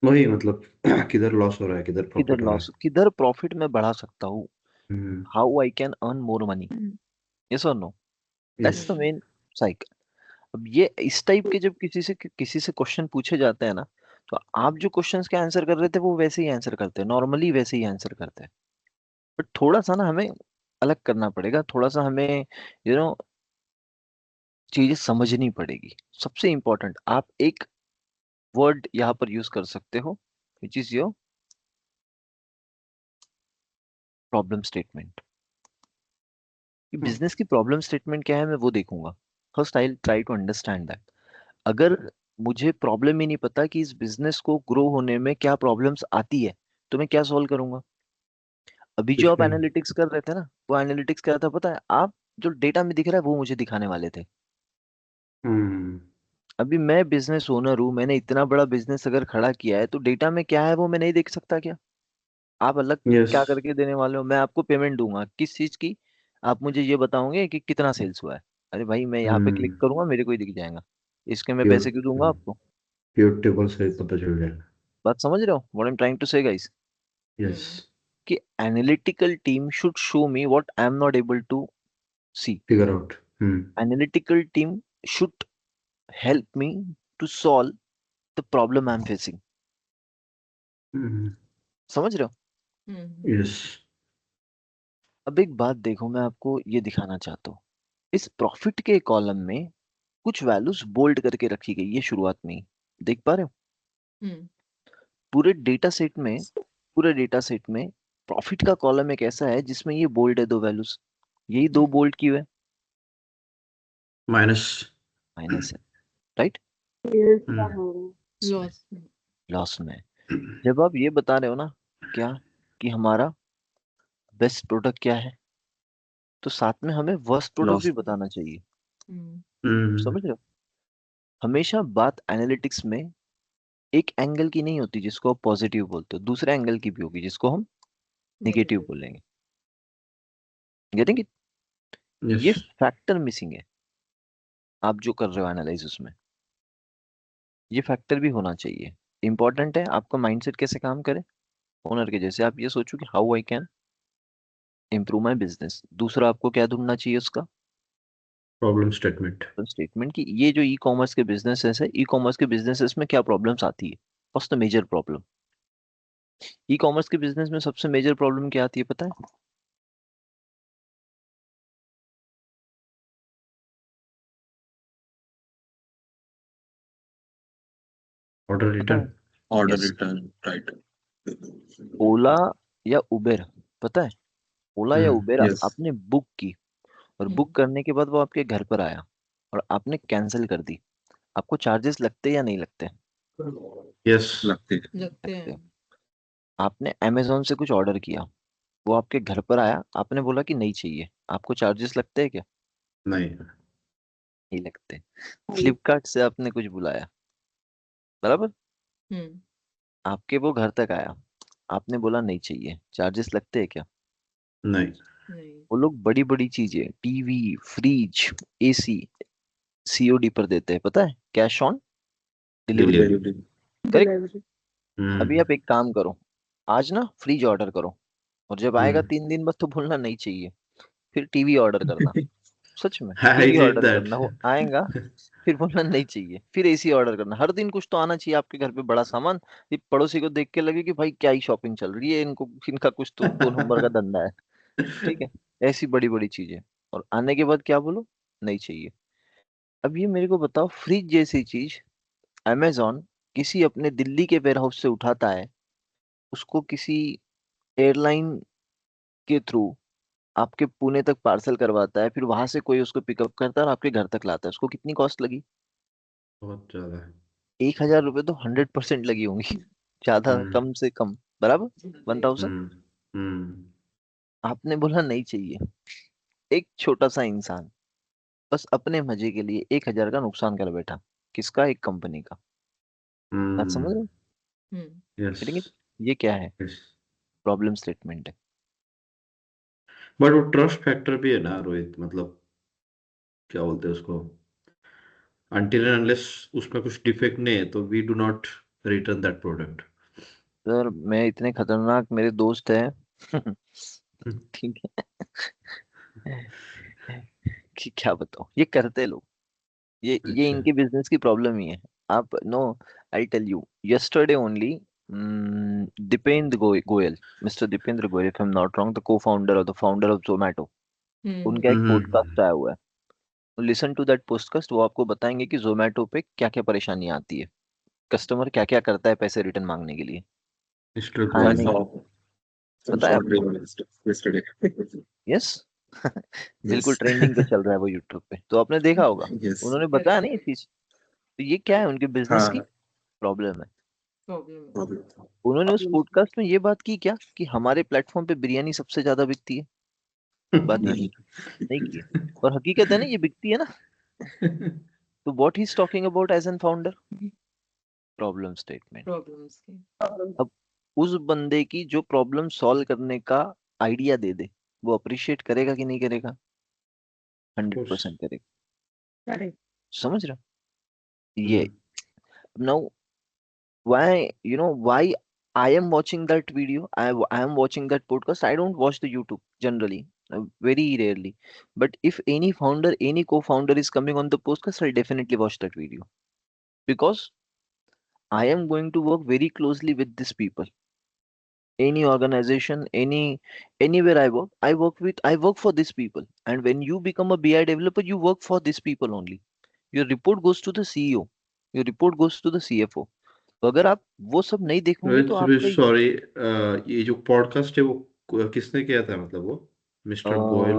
वही मतलब किधर लॉस हो रहा है किधर किधर प्रॉफिट हो रहा लॉस, है। किधर प्रॉफिट में बढ़ा सकता हूँ, hmm. How I can earn more money. Yes और no? Yes. That's the main cycle. अब ये इस टाइप के जब किसी से क्वेश्चन पूछे जाते हैं ना, तो आप जो क्वेश्चंस के आंसर कर रहे थे वो वैसे ही आंसर करते हैं, नॉर्मली वैसे ही आंसर करते हैं। बट थोड़ा सा ना हमें अलग करना पड़ेगा, थोड़ा सा हमें यू नो चीजें समझनी पड़ेगी। सबसे इंपॉर्टेंट, आप एक वर्ड यहाँ पर यूज कर सकते हो, which is your problem statement. हाँ। बिजनेस की प्रॉब्लम स्टेटमेंट क्या है, मैं वो देखूंगा। First I try to understand that. अगर मुझे प्रॉब्लम ही नहीं पता कि इस बिजनेस को ग्रो होने में क्या प्रॉब्लम्स आती है, तो मैं क्या सॉल्व करूंगा? अभी जो कुछ आप भी नहीं। एनालिटिक्स कर रहे थे ना, वो एनालिटिक्स क्या था पता है? आप जो डेटा में दिख रहा है वो मुझे दिखाने वाले थे। हम्म। अभी मैं बिजनेस ओनर हूँ, मैंने इतना बड़ा बिजनेस अगर खड़ा किया है, तो डेटा में क्या है वो मैं नहीं देख सकता क्या? आप अलग यस। क्या करके देने वाले हो? मैं आपको पेमेंट दूंगा किस चीज की? आप मुझे ये बताओगे कि कितना सेल्स हुआ है। अरे भाई, मैं यहाँ पे क्लिक हम्म। करूंगा, मेरे को ही दिख जाएगा। इसके मैं प्योर पैसे क्यों दूंगा आपको? प्योर टेबल से पता चल जाएगा। बात समझ रहे हो what I am trying to say guys? Yes. Hmm कि analytical team should show me what I am not able to see. Figure out. Hmm. Analytical team should help me to solve the problem I am facing. Hmm. समझ रहे हो? Hmm yes. अब एक बात देखो, मैं आपको ये दिखाना चाहता हूँ। इस प्रॉफिट के कॉलम में कुछ वैल्यूज बोल्ड करके रखी गई है शुरुआत में ही, देख पा रहे हो? हम्म पूरे डेटा सेट में, पूरे डेटा सेट में प्रॉफिट का कॉलम एक ऐसा है जिसमें ये बोल्ड है, दो वैल्यूज, यही दो बोल्ड क्यों है? माइनस। माइनस है, राइट? सेल्स का हम्म। है। लॉस। लॉस में है। जब आप ये बता रहे हो ना, क्या, कि हमारा बेस्ट प्रोडक्ट क्या है, तो साथ में हमें वर्स्ट प्रोडक्ट भी लॉस। बताना चाहिए। हम्म हम्म। समझ रहे हो? हमेशा बात एनालिटिक्स में एक एंगल की नहीं होती जिसको आप पॉजिटिव बोलते हो, दूसरे एंगल की भी होगी जिसको हम नेगेटिव नेगेटिव। बोलेंगे। Getting it? यस। ये फैक्टर मिसिंग है आप जो कर रहे हो एनालिसिस में। ये फैक्टर भी होना चाहिए। इंपॉर्टेंट है आपका माइंडसेट कैसे काम करे। ओनर के जैसे आप ये सोचो कि how I can improve my business. दूसरा आपको क्या ढूंढना चाहिए उसका प्रॉब्लम स्टेटमेंट। स्टेटमेंट, की ये जो ई कॉमर्स के बिजनेसेस है, ई कॉमर्स के बिजनेसेस में क्या प्रॉब्लम्स आती है। First major problem e commerce के बिजनेस में, सबसे मेजर प्रॉब्लम क्या आती है पता है? ऑर्डर पता रिटर्न। है? Order yes. return, right? ओला या उबेर, पता है? ओला या उबेर Yes. आपने बुक की, और बुक हम्म करने के बाद वो आपके घर पर आया और आपने कैंसिल कर दी, आपको चार्जेस लगते या नहीं लगते? यस। लगते हैं। लगते लगते हैं। हैं। आपने अमेजोन से कुछ ऑर्डर किया, वो आपके घर पर आया, आपने बोला कि नहीं चाहिए, आपको चार्जेस लगते हैं क्या? नहीं। नहीं लगते। फ्लिपकार्ट से आपने कुछ बुलाया, बराबर, हम्म आपके वो घर तक आया, आपने बोला नहीं चाहिए, चार्जेस लगते हैं क्या? नहीं। नहीं। वो लोग बड़ी बड़ी चीजें, टीवी, फ्रिज, एसी, सीओडी पर देते हैं, पता है? Cash on delivery. Delivery. Delivery. Correct? Delivery. अभी हम्म। आप एक काम करो, आज ना फ्रिज ऑर्डर करो, और जब आएगा हम्म। 3 दिन बाद तो बोलना नहीं चाहिए। फिर टीवी ऑर्डर करना, सच में आई टीवी डिड ऑर्डर दैट। करना, वो आएगा, फिर बोलना नहीं चाहिए। फिर एसी ऑर्डर करना, हर दिन कुछ तो आना चाहिए आपके घर पे बड़ा सामान। ये पड़ोसी को देख के लगे कि भाई क्या ही शॉपिंग चल रही है, इनको इनका कुछ तो 2 नंबर का धंधा है। ठीक है? ऐसी बड़ी बड़ी चीजें, और आने के बाद क्या बोलो? नहीं चाहिए। अब ये मेरे को बताओ, फ्रिज जैसी चीज अमेजोन किसी अपने दिल्ली के वेयर हाउस से उठाता है, उसको किसी एयरलाइन के थ्रू आपके पुणे तक पार्सल करवाता है, फिर वहां से कोई उसको पिकअप करता है और आपके घर तक लाता है, उसको कितनी कॉस्ट लगी? बहुत ज्यादा है। 1,000 रुपये तो 100% लगी होंगी। ज्यादा हम्म। कम से कम बराबर 1,000। हम्म। हम्म। आपने बोला नहीं चाहिए। एक छोटा सा इंसान बस अपने मजे के लिए 1,000 का नुकसान कर बैठा, किसका? एक कंपनी का। बात समझ रहे हो? Hmm yes. Getting it? ये क्या है? यस। प्रॉब्लम स्टेटमेंट है। बट वो ट्रस्ट फैक्टर भी है ना रोहित, मतलब क्या बोलते हैं उसको, until and unless उसमें कुछ डिफेक्ट नहीं है तो we do not return that product. Sir मैं इतने खतरनाक मेरे दोस्त हैं ठीक है कि क्या बताऊं, ये करते लोग, ये अच्छा। इनके बिजनेस की प्रॉब्लम ही है। आप no, I tell you, yesterday only Deepinder Goyal, mister Deepinder Goyal, if I am not wrong, the co founder और द फाउंडर ऑफ जोमेटो, उनका एक पॉडकास्ट हम्म। आया हुआ है। लिसन टू दैट पॉडकास्ट, वो आपको बताएंगे कि जोमेटो पे क्या क्या परेशानी आती है, कस्टमर क्या क्या करता है पैसे रिटर्न मांगने के लिए, मिस्टर I खाने गोयल। नहीं। saw some पता है short आपको? reel yesterday. यस। बिल्कुल Yes. ट्रेंडिंग पे चल रहा है वो यूट्यूब पे, तो आपने देखा होगा। Yes. उन्होंने बताया करेक्ट नहीं ये करेक्ट चीज, तो ये क्या है, उनके बिजनेस की हाँ प्रॉब्लम है। Problem problem. उन्होंने उस बिल्कुल पॉडकास्ट में ये बात की क्या कि हमारे प्लेटफॉर्म पे बिरयानी सबसे ज्यादा बिकती है? बात ये नहीं. की? नहीं की है। और हकीकत है ना, ये बिकती है ना। तो what he is talking about as an founder, problem statement. Problems की। अब उस बंदे की जो प्रॉब्लम सॉल्व करने का आइडिया दे दे, वो अप्रिशिएट करेगा कि नहीं करेगा? Hundred course. परसेंट करेगा। करेक्ट। समझ रहे हो ये? Now why I am watching that video, I am watching that podcast. I don't watch the YouTube generally, very rarely. But if any founder, any co-founder is coming on the podcast, I'll definitely watch that video, because I am going to work very closely with these people. Any organization, anywhere I work for these people. And when you become a BI developer, you work for these people only. Your report goes to the CEO, your report goes to the CFO. तो अगर आप वो सब नहीं देखोगे तो रोहित, आपका sorry, ये जो पॉडकास्ट है वो किसने किया था, मतलब वो मिस्टर गोयल?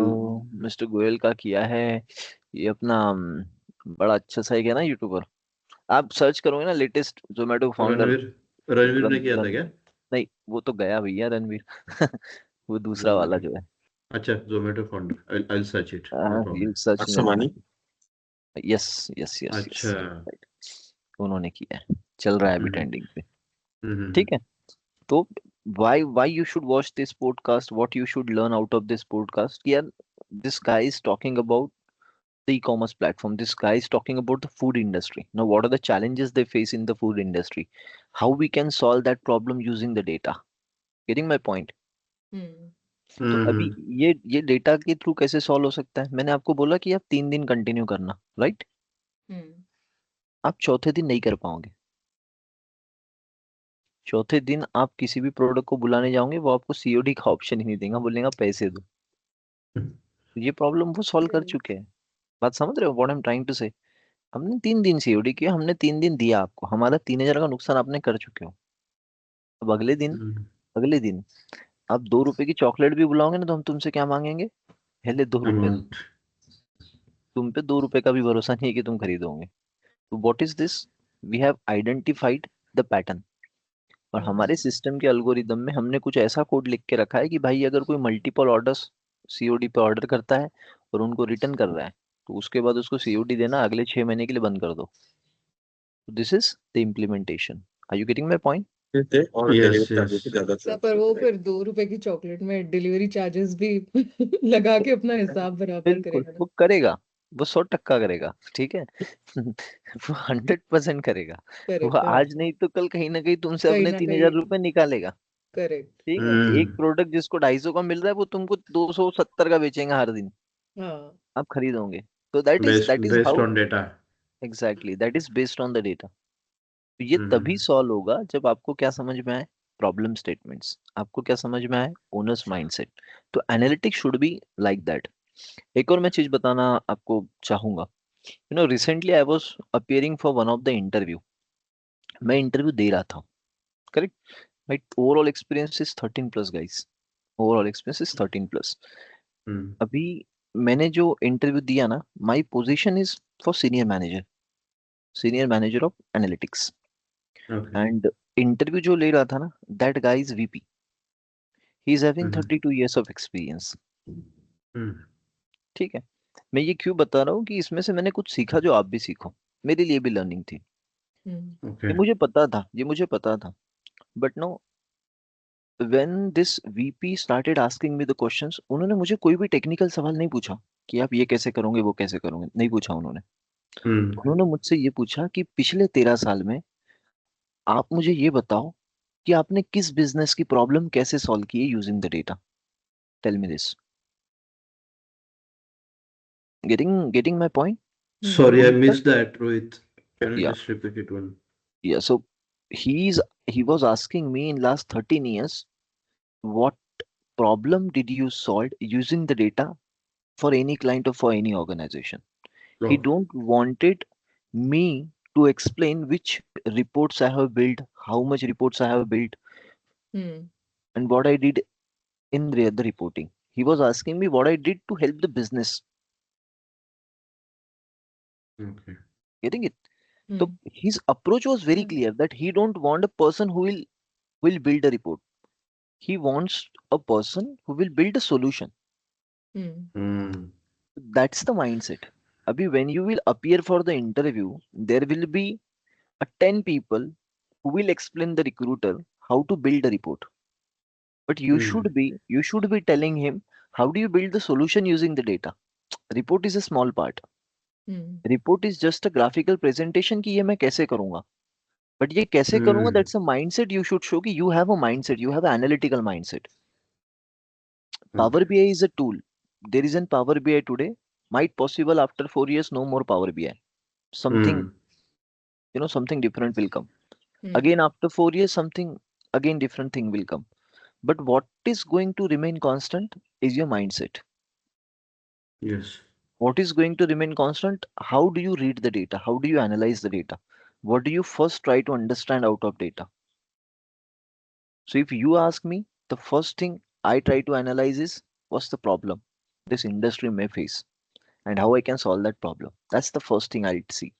मिस्टर गोयल का किया है। ये अपना बड़ा अच्छा सा एक है ना यूट्यूबर, आप सर्च करोगे ना, लेटेस्ट जोमेटो फाउंडर। रणवीर रणवीर ने रन, किया था रन, क्या? नहीं वो तो गया भैया रणवीर। वो दूसरा वाला जोमेटो, जो है। अच्छा Zomato founder, I search it, no you problem. Searching and Aksamani. Yes yes yes अच्छा। Yes, right. उन्होंने किया है, चल रहा है अभी हम्म ट्रेंडिंग पे। हम्म ठीक है। तो why you should watch this podcast, what you should learn out of this podcast? Yeah, this guy is talking about the e-commerce platform. This guy is talking about the food industry. Now, what are the challenges they face in the food industry? How we can solve that problem using the data? Getting my point? हम्म तो अभी हम्म ये data के through कैसे solve हो सकता है? मैंने आपको बोला कि आप 3 दिन कंटिन्यू करना, राइट? हम्म आप चौथे दिन नहीं कर पाओगे। चौथे दिन आप किसी भी प्रोडक्ट को बुलाने जाओगे, वो आपको सीओडी का ऑप्शन ही नहीं देगा, बोलेगा पैसे दो। तो ये प्रॉब्लम वो सॉल्व कर चुके हैं। बात समझ रहे हो what I am trying to say? हमने 3 दिन सीओडी किया, हमने 3 दिन दिया आपको, हमारा 3,000 का नुकसान आपने कर चुके हो। अब अगले दिन आप 2 रुपए की चॉकलेट भी बुलाओगे ना, तो हम तुमसे क्या मांगेंगे? पहले 2 रुपए दो। अमाउंट। तुम पे 2 रुपए का भी भरोसा नहीं है कि तुम खरीदोगे। तो what is this? We have identified the pattern. और हमारे हम्म सिस्टम के एल्गोरिदम में हमने कुछ ऐसा कोड लिख के रखा है कि भाई अगर कोई मल्टीपल ऑर्डर्स सीओडी पे ऑर्डर करता है और उनको रिटर्न कर रहा है, तो उसके बाद उसको सीओडी देना अगले 6 महीने के लिए बंद कर दो। This is the implementation. Are you getting my point? थे और यस डिलीवरी यस। चार्जेस भी ज्यादा सर चार्ज पर वो करते फिर 2 रुपए की चॉकलेट में डिलीवरी चार्जेस भी लगा के अपना हिसाब बराबर बिल्कुल करेगा ना। वो करेगा, वो 100% करेगा, ठीक है। वो 100% करेगा। वो करेक्ट हाँ आज नहीं तो कल कहीं ना कहीं तुमसे कहीं अपने ना तीन कहीं हजार रुपये निकालेगा। करेक्ट ठीक है। एक हम्म प्रोडक्ट जिसको 250 का मिल रहा है, वो तुमको 270 का बेचेंगे हर दिन, हाँ आप खरीदोगे। तो that is based that is based how, on data. Exactly that is based on the data. तो ये तभी हम्म सॉल्व होगा जब आपको क्या समझ में आए? Problem statements. आपको क्या समझ में आए? Owners mindset. तो analytics should be like that. एक और मैं चीज बताना आपको चाहूंगा। Recently I was appearing for one of the interview. मैं इंटरव्यू दे रहा था, correct. My overall experience is 13+ guys. Overall experience is 13+। Hmm अभी मैंने जो इंटरव्यू दिया ना, my position is for senior manager of analytics. Okay. And interview जो ले रहा था ना, that guy is VP। He is having hmm 32 years of experience. Hmm ठीक है। मैं ये क्यों बता रहा हूँ कि इसमें से मैंने कुछ सीखा जो आप भी सीखो, मेरे लिए भी लर्निंग थी। Hmm okay. ये मुझे पता था but no, when this VP started asking me the questions, उन्होंने मुझे कोई भी टेक्निकल सवाल नहीं पूछा कि आप ये कैसे करोगे वो कैसे करोगे, नहीं पूछा उन्होंने। हम्म उन्होंने मुझसे ये पूछा कि पिछले 13 साल में आप मुझे ये बताओ कि आपने किस बिजनेस की प्रॉब्लम कैसे सॉल्व की है using the data. Tell me this. Getting my point? Sorry, I उनका, miss that, Rohit, can you या just repeat it one? So he was asking me in last 13 years, what problem did you solve using the data for any client or for any organization? He don't wanted me to explain which reports I have built, how much reports I have built, hmm and what I did in the reporting. He was asking me what I did to help the business. Okay. Getting it? So Hmm. his approach was very Yeah. clear that he don't want a person who will build a report. He wants a person who will build a solution. Hmm. Hmm. That's the mindset. Abhi, when you will appear for the interview, there will be a 10 people who will explain the recruiter how to build a report. But Hmm. you should be telling him how do you build the solution using the data. Report is a small part. Hmm. Report is just a graphical presentation कि ये मैं कैसे करूंगा. But ये कैसे करूंगा, Hmm. that's a mindset you should show कि you have a mindset, you have an analytical mindset. Power Okay. BI is a tool. There is an Power BI today. Might possible after 4 years, no more Power BI. Something, Hmm. something different will come. Hmm. Again, after 4 years, something, again, different thing will come. But what is going to remain constant is your mindset. Yes. What is going to remain constant? How do you read the data? How do you analyze the data? What do you first try to understand out of data? So if you ask me, the first thing I try to analyze is what's the problem this industry may face and how I can solve that problem. That's the first thing I'll see.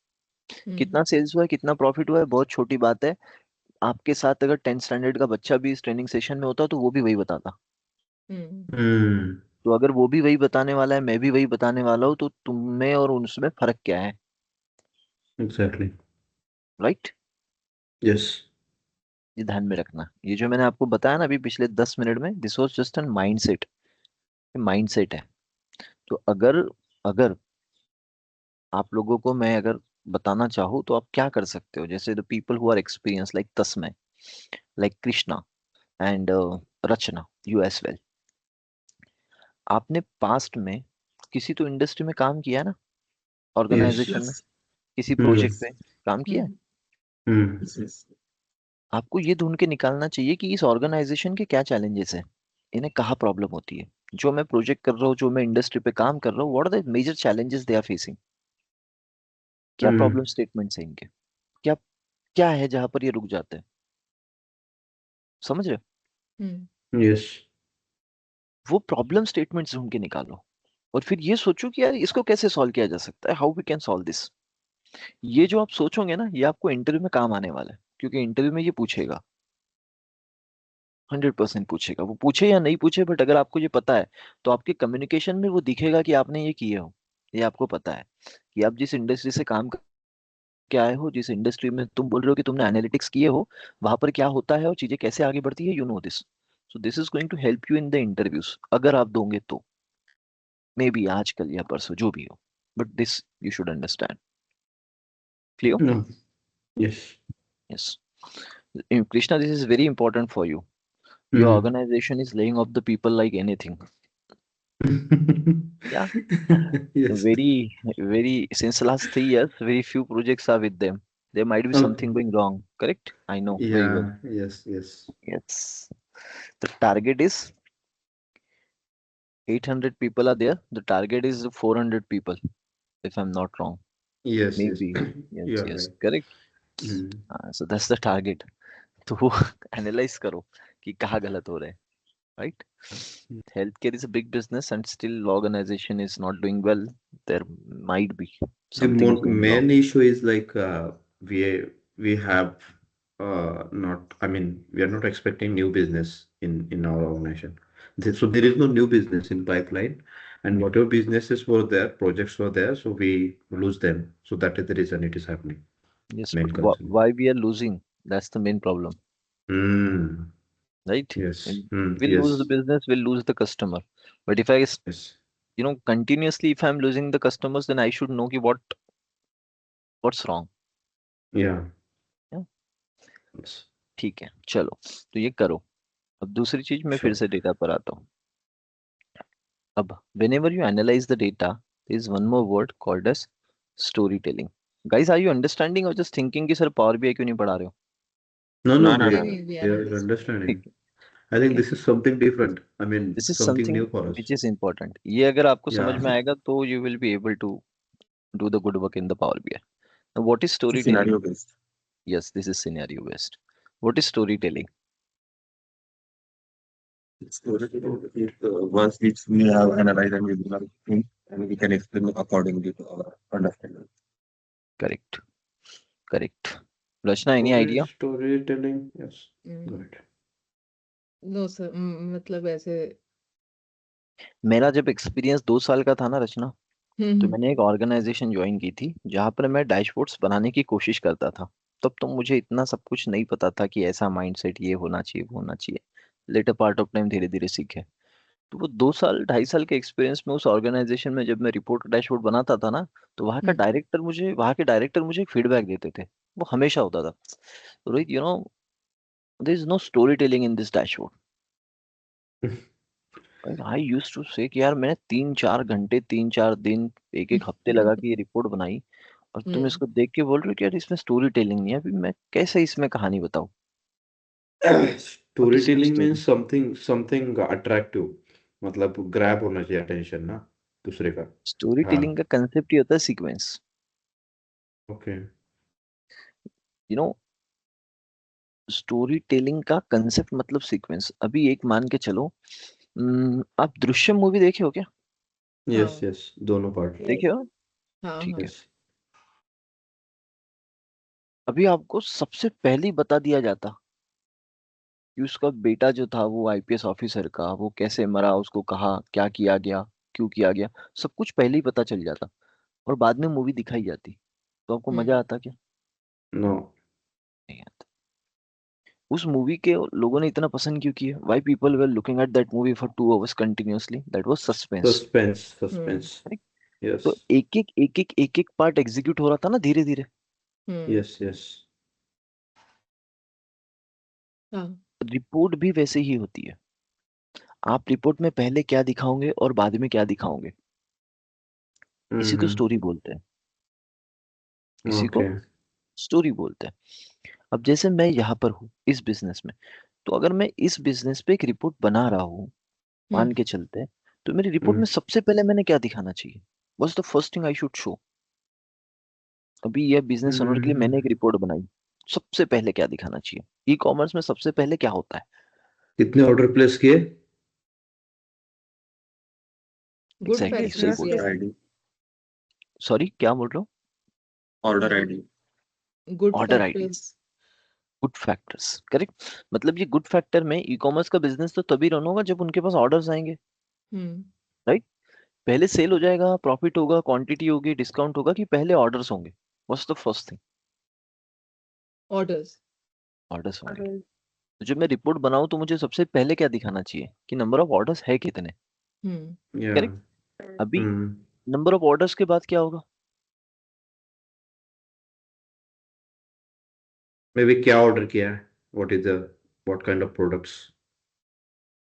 Hmm. कितना sales हुआ है, कितना profit हुआ है, बहुत छोटी बात है. आपके साथ अगर 10th स्टैंडर्ड का बच्चा भी इस ट्रेनिंग सेशन में होता तो वो भी वही बताता. Hmm. Hmm. तो अगर वो भी वही बताने वाला है, मैं भी वही बताने वाला हूँ, तो तुम में और उसमें फर्क क्या है? Exactly. राइट? Yes. ये ध्यान में रखना. ये जो मैंने आपको बताया ना अभी पिछले 10 मिनट में, this was just an mindset. Mindset है. तो अगर अगर आप लोगों को मैं अगर बताना चाहूँ तो आप क्या कर सकते हो, जैसे the people who are experience like Tasmay, like Krishna and Rachna, you as well. आपने पास्ट में किसी तो इंडस्ट्री में काम किया है ना, Yes. ऑर्गेनाइजेशन में, Yes. किसी Hmm. प्रोजेक्ट पे काम किया है. Hmm. Hmm. Yes. Yes. आपको ये ढूंढ के निकालना चाहिए कि इस ऑर्गेनाइजेशन के क्या चैलेंजेस है, इन्हें कहाँ प्रॉब्लम होती है. जो मैं प्रोजेक्ट कर रहा हूँ, जो मैं इंडस्ट्री पे काम कर रहा हूँ, what are the major challenges they are facing. क्या प्रॉब्लम Hmm. स्टेटमेंट्स है इनके, क्या क्या है जहाँ पर ये रुक जाते हैं. समझ रहे हो? Hmm. Yes. वो प्रॉब्लम स्टेटमेंट्स ढूंढ के निकालो और फिर ये सोचो कि यार इसको कैसे सॉल्व किया जा सकता है, how we can solve this. ये जो आप सोचोगे ना, ये आपको इंटरव्यू में काम आने वाला है, क्योंकि इंटरव्यू में ये पूछेगा. 100% पूछेगा. वो पूछे या नहीं पूछे, बट अगर आपको ये पता है तो आपके कम्युनिकेशन में वो दिखेगा कि आपने ये किए हो. ये आपको पता है कि आप जिस इंडस्ट्री से काम के आए हो, जिस इंडस्ट्री में तुम बोल रहे हो कि तुमने एनालिटिक्स किए हो, वहां पर क्या होता है और चीजें कैसे आगे बढ़ती है, you know this. So this is going to help you in the interviews, अगर आप दोगे तो. मे बी आजकल या परसों, जो भी हो, but this you should understand. Clear? No. Yes. Yes. Krishna, this is very important for you. Your Hmm. organization is laying off the people like anything. Yeah. Yes. Very, since the last 3 years, very few projects are with them. There might be Okay. something going wrong, correct? I know very well. Yeah. Yes. Yes. Yes. The target is 800 people are there. The target is 400 people, if I'm not wrong. Yes. Yes. Maybe. Yes, You are yes, right. correct. Hmm. So that's the target. तो analyse करो कि कहाँ गलत हो रहा है, right? Healthcare is a big business and still organization is not doing well. There might be The something is going wrong. main issue is like we have not. I mean, we are not expecting new business in our organization. So there is no new business in pipeline, and whatever businesses were there, projects were there, so we lose them. So that is the reason it is happening. Yes, Main but concern. why we are losing? That's the main problem, Hmm. right? Yes. And Hmm. we'll lose the Yes. business, we'll lose the customer. But if Yes. continuously, if I'm losing the customers, then I should know कि what's wrong. Yeah. Yeah, Yes. ठीक है, चलो. तो ये करो. अब दूसरी चीज मैं फिर Sure. से डेटा पर आता हूँ. अब whenever you analyze the data, there is one more word called as storytelling. Guys, are you understanding or just thinking कि सर पावर बीआई क्यों नहीं पढ़ा रहे हो? No, no, No, no, नहीं no. नहीं, we we are are understanding. understanding. ठीक है. I think Okay. this is something different. I mean, This is something something new for us. which is important. ये अगर आपको समझ Yeah. में आएगा तो you will be able to do the good work in the Power BI. Now, what is storytelling? Scenario based. Yes, this is scenario based. What is storytelling? Storytelling is words which we have analyzed and we have think and we can explain accordingly to our understanding. Correct correct. Rachna, any idea? Storytelling, yes. Mm. Go ahead. No sir, मतलब ऐसे मेरा जब experience 2 साल का था ना रचना, तो हम्म मैंने एक ऑर्गेनाइजेशन ज्वाइन की थी जहाँ पर मैं डैशबोर्ड्स बनाने की कोशिश करता था। तब तो मुझे इतना सब कुछ नहीं पता था कि ऐसा माइंडसेट ये होना चाहिए वो होना चाहिए। लेटर पार्ट ऑफ टाइम धीरे धीरे सीखे। तो वो 2 साल 2.5 साल के एक्सपीरियंस में उस ऑर्गेनाइजेशन में जब मैं रिपोर्ट डैशबोर्ड बनाता था ना, तो वहाँ के डायरेक्टर मुझे फीडबैक देते थे। वो हमेशा होता था, Rohit there is no story telling in this dashboard. I used to say कि यार मैंने 3-4 घंटे 3-4 दिन एक एक हफ्ते लगा के ये रिपोर्ट बनाई, और तुम इसको देख के बोल रहे हो कि यार इसमें स्टोरी टेलिंग नहीं है। अभी मैं कैसे इसमें कहानी बताऊं? What is the Storytelling story? means something attractive, मतलब ग्रैब होना चाहिए अटेंशन ना दूसरे का। स्टोरी हाँ, टेलिंग का कंसेप्ट ही होता है sequence. Okay. You know story telling का कंसेप्ट मतलब सीक्वेंस। अभी एक मान के चलो, आप दृश्यम मूवी देखे हो क्या? यस हाँ यस, दोनों पार्ट। देखे हो? हाँ ठीक हाँ है। यस। अभी आपको सबसे पहले ही बता दिया जाता कि उसका बेटा जो था वो आईपीएस ऑफिसर का, वो कैसे मरा, उसको कहा क्या किया गया, क्यों किया गया, सब कुछ पहले ही पता चल जाता, और बाद में मूवी दिखाई जाती, तो आपको मजा आता क्या? नो। नहीं आता। उस मूवी के लोगों ने इतना पसंद क्यों किया? Why people were looking at that movie for 2 hours continuously? That was suspense. Suspense suspense. Yes तो एक एक पार्ट एग्जीक्यूट हो रहा था ना धीरे धीरे। Yes yes. हाँ रिपोर्ट भी वैसे ही होती है। आप रिपोर्ट में पहले क्या दिखाओगे और बाद में क्या दिखाओगे, इसी को स्टोरी बोलते हैं। इसी को ओके। स्टोरी बोलते हैं। अब जैसे मैं यहाँ पर हूँ इस बिजनेस में, तो अगर मैं इस बिजनेस पे एक रिपोर्ट बना रहा हूँ, मान के चलते हैं, तो मेरी रिपोर्ट में सबसे पहले मैंने क्या दिखाना चाहिए? What's the first thing I should show? अभी यह बिजनेस ओनर के लिए मैंने एक रिपोर्ट बनाई, सबसे पहले क्या दिखाना चाहिए? ई कॉमर्स में सबसे पहले क्या होता है? कितने ऑर्डर प्लेस किए? गुड एग्जैक्टली, सही फैक्टर्स बोल या रहे हो। ID, सॉरी, क्या बोल रहे हो? order ID. Good order IDs, factors. Good factors, correct. मतलब ये गुड फैक्टर में ई कॉमर्स का बिजनेस तो तभी रन होगा जब उनके पास ऑर्डर्स आएंगे, हम्म राइट? पहले सेल हो जाएगा, प्रॉफिट होगा, क्वांटिटी होगी, डिस्काउंट होगा, कि पहले ऑर्डर्स होंगे? What's the first thing? Orders. Orders होंगे। तो जब मैं रिपोर्ट बनाऊं तो मुझे सबसे पहले क्या दिखाना चाहिए कि नंबर ऑफ ऑर्डर्स है कितने, या। करेक्ट? अभी नंबर ऑफ ऑर्डर्स के बाद क्या होगा? मे बी क्या ऑर्डर किया है, व्हाट काइंड ऑफ प्रोडक्ट्स।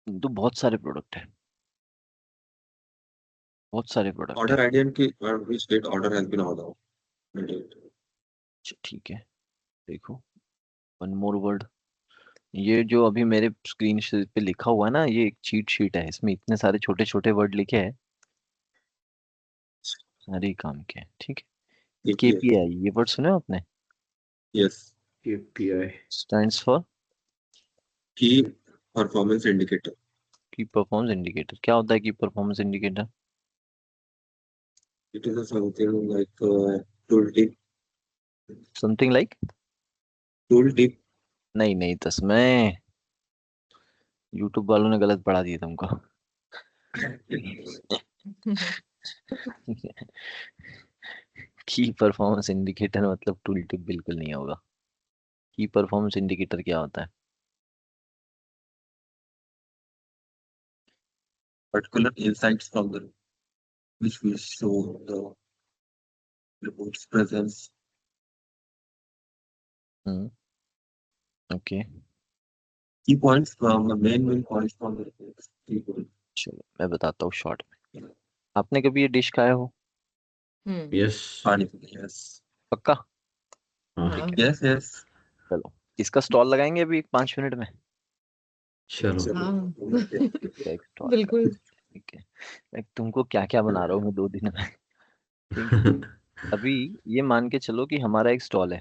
तो बहुत सारे प्रोडक्ट है, बहुत सारे प्रोडक्ट है। Order ID and which date order has been ordered. The date. अच्छा, ठीक है, देखो, वन मोर वर्ड। ये जो अभी मेरे स्क्रीन पे लिखा हुआ है ना, ये एक चीट शीट है, इसमें इतने सारे छोटे छोटे वर्ड लिखे हैं, सारे ही काम के हैं, ठीक है। KPI. केपीआई, ये वर्ड सुने आपने? Yes. KPI। Stands for Key performance indicator. की परफॉर्मेंस इंडिकेटर। क्या होता है की performance indicator? It is a something like tooltip. Something like? Tooltip. नहीं नहीं, तस्मै, यूट्यूब वालों ने गलत पढ़ा दिया तुमको। की परफॉर्मेंस इंडिकेटर मतलब टूल टिप बिल्कुल नहीं होगा। की परफॉर्मेंस इंडिकेटर क्या होता है? Particular insights from the which will show the report's presence. Okay, Key points from the main points from the reports. Key points. चलो मैं बताता हूँ शॉर्ट में। आपने कभी ये डिश खाया हो? यस। Pani. Yes. पक्का? हाँ। ठीक है, Yes. Yes. चलो इसका स्टॉल लगाएंगे अभी 5 मिनट में। चलो। हाँ इसका एक स्टॉल का, बिल्कुल। ठीक है। मैं तुमको क्या क्या बना रहा हूँ मैं 2 दिन में, ठीक है। अभी ये मान के चलो कि हमारा एक स्टॉल है,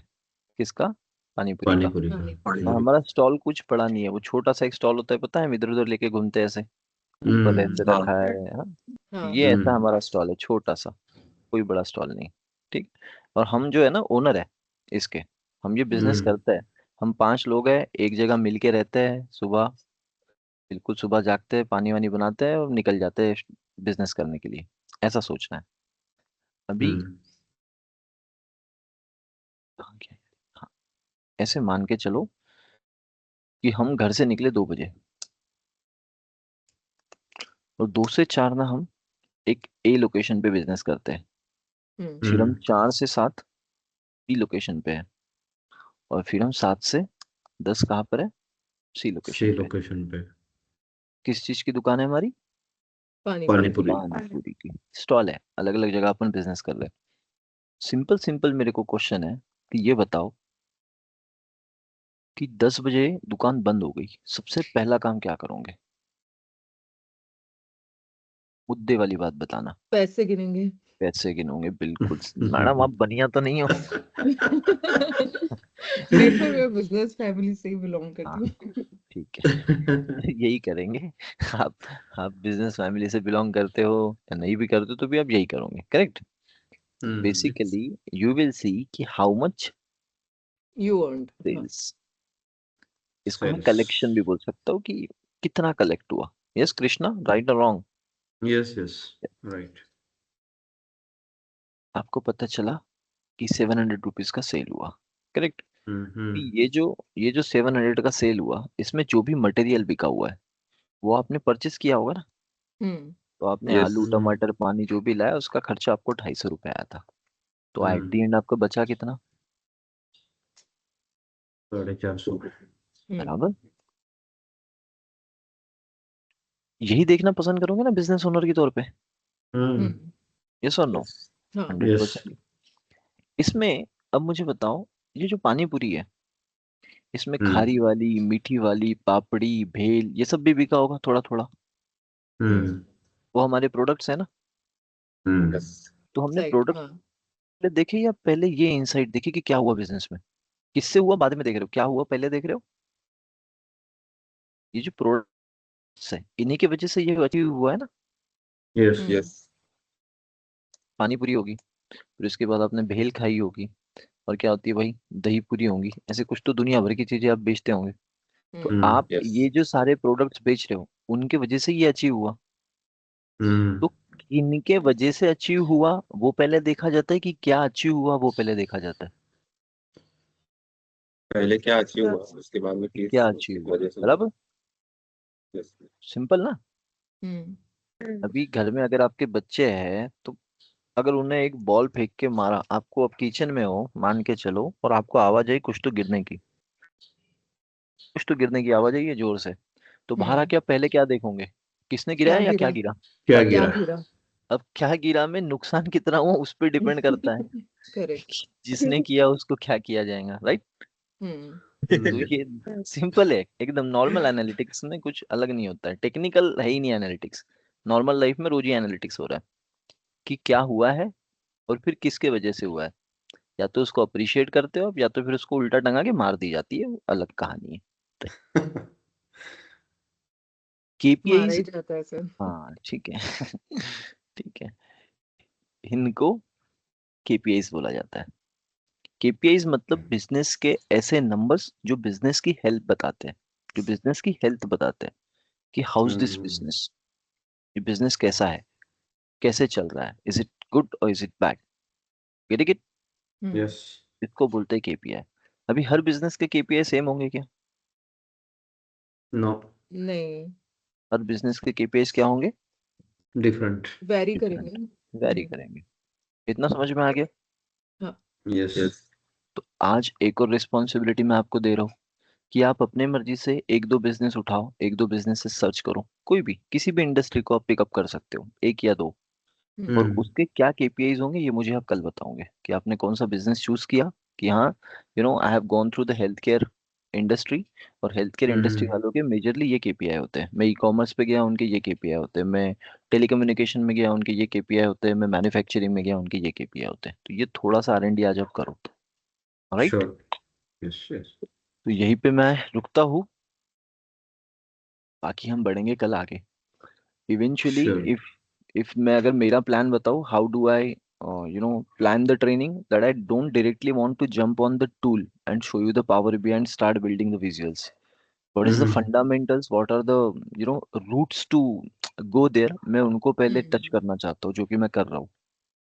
किसका? पानी पूरी का। पानीपुरी का पानी और पूरी। हमारा स्टॉल कुछ बड़ा नहीं है, वो छोटा सा एक स्टॉल होता है, पता है, हम इधर उधर लेके घूमते हैं ऐसे, ऊपर ऐसे हाँ रखा है, हाँ। हाँ ये ऐसा हम्म हमारा स्टॉल है, छोटा सा, कोई बड़ा स्टॉल नहीं। ठीक। और हम जो है ना ओनर है इसके, हम ये बिजनेस हम्म करते हैं। हम 5 लोग हैं, एक जगह मिल के रहते हैं, सुबह बिल्कुल सुबह जागते हैं, पानी वानी बनाते हैं और निकल जाते हैं बिजनेस करने के लिए। ऐसा सोचना है अभी। हम्म कहाँ गया? हाँ, ऐसे मान के चलो कि हम घर से निकले 2 बजे, और 2 से 4 ना हम एक ए लोकेशन पे बिजनेस करते हैं, फिर हम हम्म 4 से 7 बी लोकेशन पे है, और फिर हम 7 से 10 कहाँ पर है? सी सी लोकेशन पे। लोकेशन पे किस चीज की दुकान है हमारी? पानी पूरी। पानीपुरी। पानी पूरी की स्टॉल है, अलग अलग जगह अपन बिजनेस कर रहे हैं। सिंपल सिंपल मेरे को क्वेश्चन है कि ये बताओ कि 10 बजे दुकान बंद हो गई, सबसे पहला काम क्या करोगे? मुद्दे वाली बात बताना। पैसे गिनेंगे। पैसे गिनोगे, बिल्कुल। मैडम आप बनिया तो नहीं हो? नहीं पर मैं बिजनेस फैमिली से ही बिलोंग करती हाँ, हूँ। ठीक है। यही करेंगे। आप आप बिजनेस फैमिली से बिलोंग करते हो या नहीं भी करते हो तो भी आप यही करोगे, correct. Hmm basically you will see कि हाउ मच यू अर्नड। हाँ। सेल्स। इसको मैं सेल्स। कलेक्शन भी बोल सकता हूँ कि कितना कलेक्ट हुआ। यस कृष्णा, राइट और रॉन्ग? Yes yes right. आपको पता चला कि 700 रुपीज का सेल हुआ, करेक्ट। हम्म ये जो 700 का सेल हुआ, इसमें जो भी मटेरियल बिका हुआ है वो आपने परचेस किया होगा ना। हम्म। तो आपने यस आलू टमाटर पानी जो भी लाया, उसका खर्चा आपको 250 रुपये आया था। तो एट दी एंड आपको बचा कितना? 450। हम्म। बराबर। यही देखना पसंद करोगे ना बिजनेस ओनर के तौर पे? हम्म हम्म। यस और नो? यस हाँ। 100%। इसमें अब मुझे बताओ, ये जो पानी पूरी है, इसमें खारी हम्म वाली, मीठी वाली, पापड़ी, भेल, ये सब भी बिका होगा थोड़ा थोड़ा। हम्म वो हमारे प्रोडक्ट्स है ना। यस तो हमने साइड। प्रोडक्ट हाँ। पहले देखे या पहले ये इनसाइट देखी कि क्या हुआ बिजनेस में? किससे हुआ बाद में देख रहे हो, क्या हुआ पहले देख रहे हो? ये जो प्रोडक्ट्स है, इन्हीं की वजह से ये अचीव हुआ है ना। यस यस पानी पूरी होगी, फिर उसके बाद आपने भेल खाई होगी, और क्या होती है भाई, दही पूरी होंगी, ऐसे कुछ तो दुनिया भर की चीजें आप बेचते होंगे। तो हम्म। आप यस ये जो सारे प्रोडक्ट्स बेच रहे हो, उनके वजह से ये अचीव हुआ। हम्म तो किनके वजह से अचीव हुआ वो पहले देखा जाता है, कि क्या अचीव हुआ वो पहले देखा जाता है? पहले क्या अचीव हुआ उसके बाद में कि किस क्या उसकी अचीव हुआ, वजह से हुआ। बराबर। यस सिंपल ना। हम्म। अभी घर में अगर आपके बच्चे हैं तो अगर उन्हें एक बॉल फेंक के मारा, आपको अब किचन में हो मान के चलो, और आपको आवाज आई कुछ तो गिरने की, कुछ तो गिरने की आवाज आई है जोर से, तो बाहर हम्म। आके आप पहले क्या देखोगे? किसने गिराया क्या या क्या गिरा? गिरा? क्या क्या गिरा। गिरा? अब क्या गिरा में नुकसान कितना हुआ उस पर डिपेंड करता है करेक्ट। कि जिसने किया उसको क्या किया जाएगा, राइट। हम्म। तो ये सिंपल है एकदम, नॉर्मल एनालिटिक्स में कुछ अलग नहीं होता है, टेक्निकल है ही नहीं एनालिटिक्स। नॉर्मल लाइफ में रोज ही एनालिटिक्स हो रहा है कि क्या हुआ है और फिर किसके वजह से हुआ है। या तो उसको अप्रिशिएट करते हो आप, या तो फिर उसको उल्टा टंगा के मार दी जाती है, वो अलग कहानी है। मारा केपीआईज, ही जाता है सर। हाँ ठीक है। ठीक है, इनको केपीआईज बोला जाता है। केपीआईज मतलब बिजनेस के ऐसे नंबर्स जो बिजनेस की हेल्थ बताते हैं, जो बिजनेस की हेल्थ बताते हैं कि हाउस दिस बिजनेस, ये बिजनेस कैसा है, कैसे चल रहा है, इज इट गुड और is it bad, get it. Hmm. Yes इसको बोलते हैं केपीआई। अभी हर बिजनेस के केपीआई सेम होंगे क्या? नो नहीं। हर बिजनेस के केपीआईज क्या होंगे? डिफरेंट। वैरी करेंगे। डिफरेंट, वैरी करेंगे। इतना समझ में आ गया। हाँ। यस यस तो आज एक और रिस्पॉन्सिबिलिटी मैं आपको दे रहा हूँ कि आप अपने मर्जी से एक दो बिजनेस उठाओ, एक दो बिजनेस से सर्च करो, कोई भी किसी भी इंडस्ट्री को आप पिकअप कर सकते हो, एक या दो। हम्म। और उसके क्या केपीआईज होंगे ये मुझे आप कल बताओगे कि आपने कौन सा बिजनेस चूज किया। कि हाँ, I have gone through the health care industry, और हेल्थ केयर इंडस्ट्री हम्म वालों के मेजरली ये केपीआई होते हैं। मैं ई कॉमर्स पे गया, उनके ये केपीआई होते हैं। मैं टेलीकम्युनिकेशन में गया, उनके ये केपीआई होते हैं। मैं मैन्युफैक्चरिंग में गया, उनके ये केपीआई होते हैं। तो ये थोड़ा सा R&D आज आप करो, राइट। Sure Yes, yes. तो यहीं पे मैं रुकता हूँ, बाकी हम बढ़ेंगे कल आगे इवेंचुअली। Sure. इफ मैं अगर मेरा प्लान बताऊँ, how do I plan the training, that I don't directly want to jump on the tool and show you the Power BI and start building the visuals. What is the Mhm. fundamentals, what are the roots to go there, मैं उनको पहले touch करना चाहता हूँ, जो कि मैं कर रहा हूँ।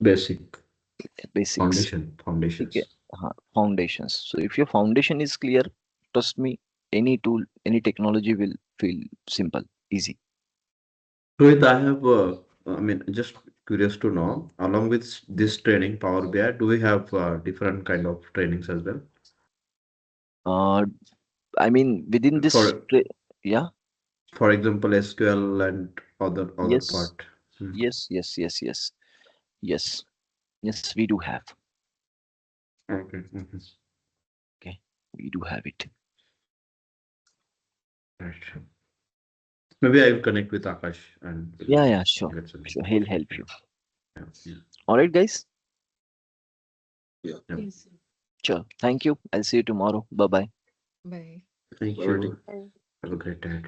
Basic बेसिक्स, ठीक है, foundations. हाँ, foundations. So if your foundation is clear, trust me, any tool, any technology will feel simple, easy. Rohit, I have, I mean, just curious to know, along with this training, Power BI, do we have different kind of trainings as well? I mean, within this, For yeah, for example, SQL and other yes, part. Hmm. yes, yes, yes, yes, yes, yes, we do have. Okay. Mhm. Okay, we do have it. Right. Maybe I will connect with Akash and Yeah, we'll yeah, sure, get some sure, he'll information. help Yeah. you. Yeah. Yeah. All right, guys. Yeah. Yeah. Yes. Sure. Thank you. I'll see you tomorrow. Bye bye. Bye. Thank Alrighty. you. Have a great day.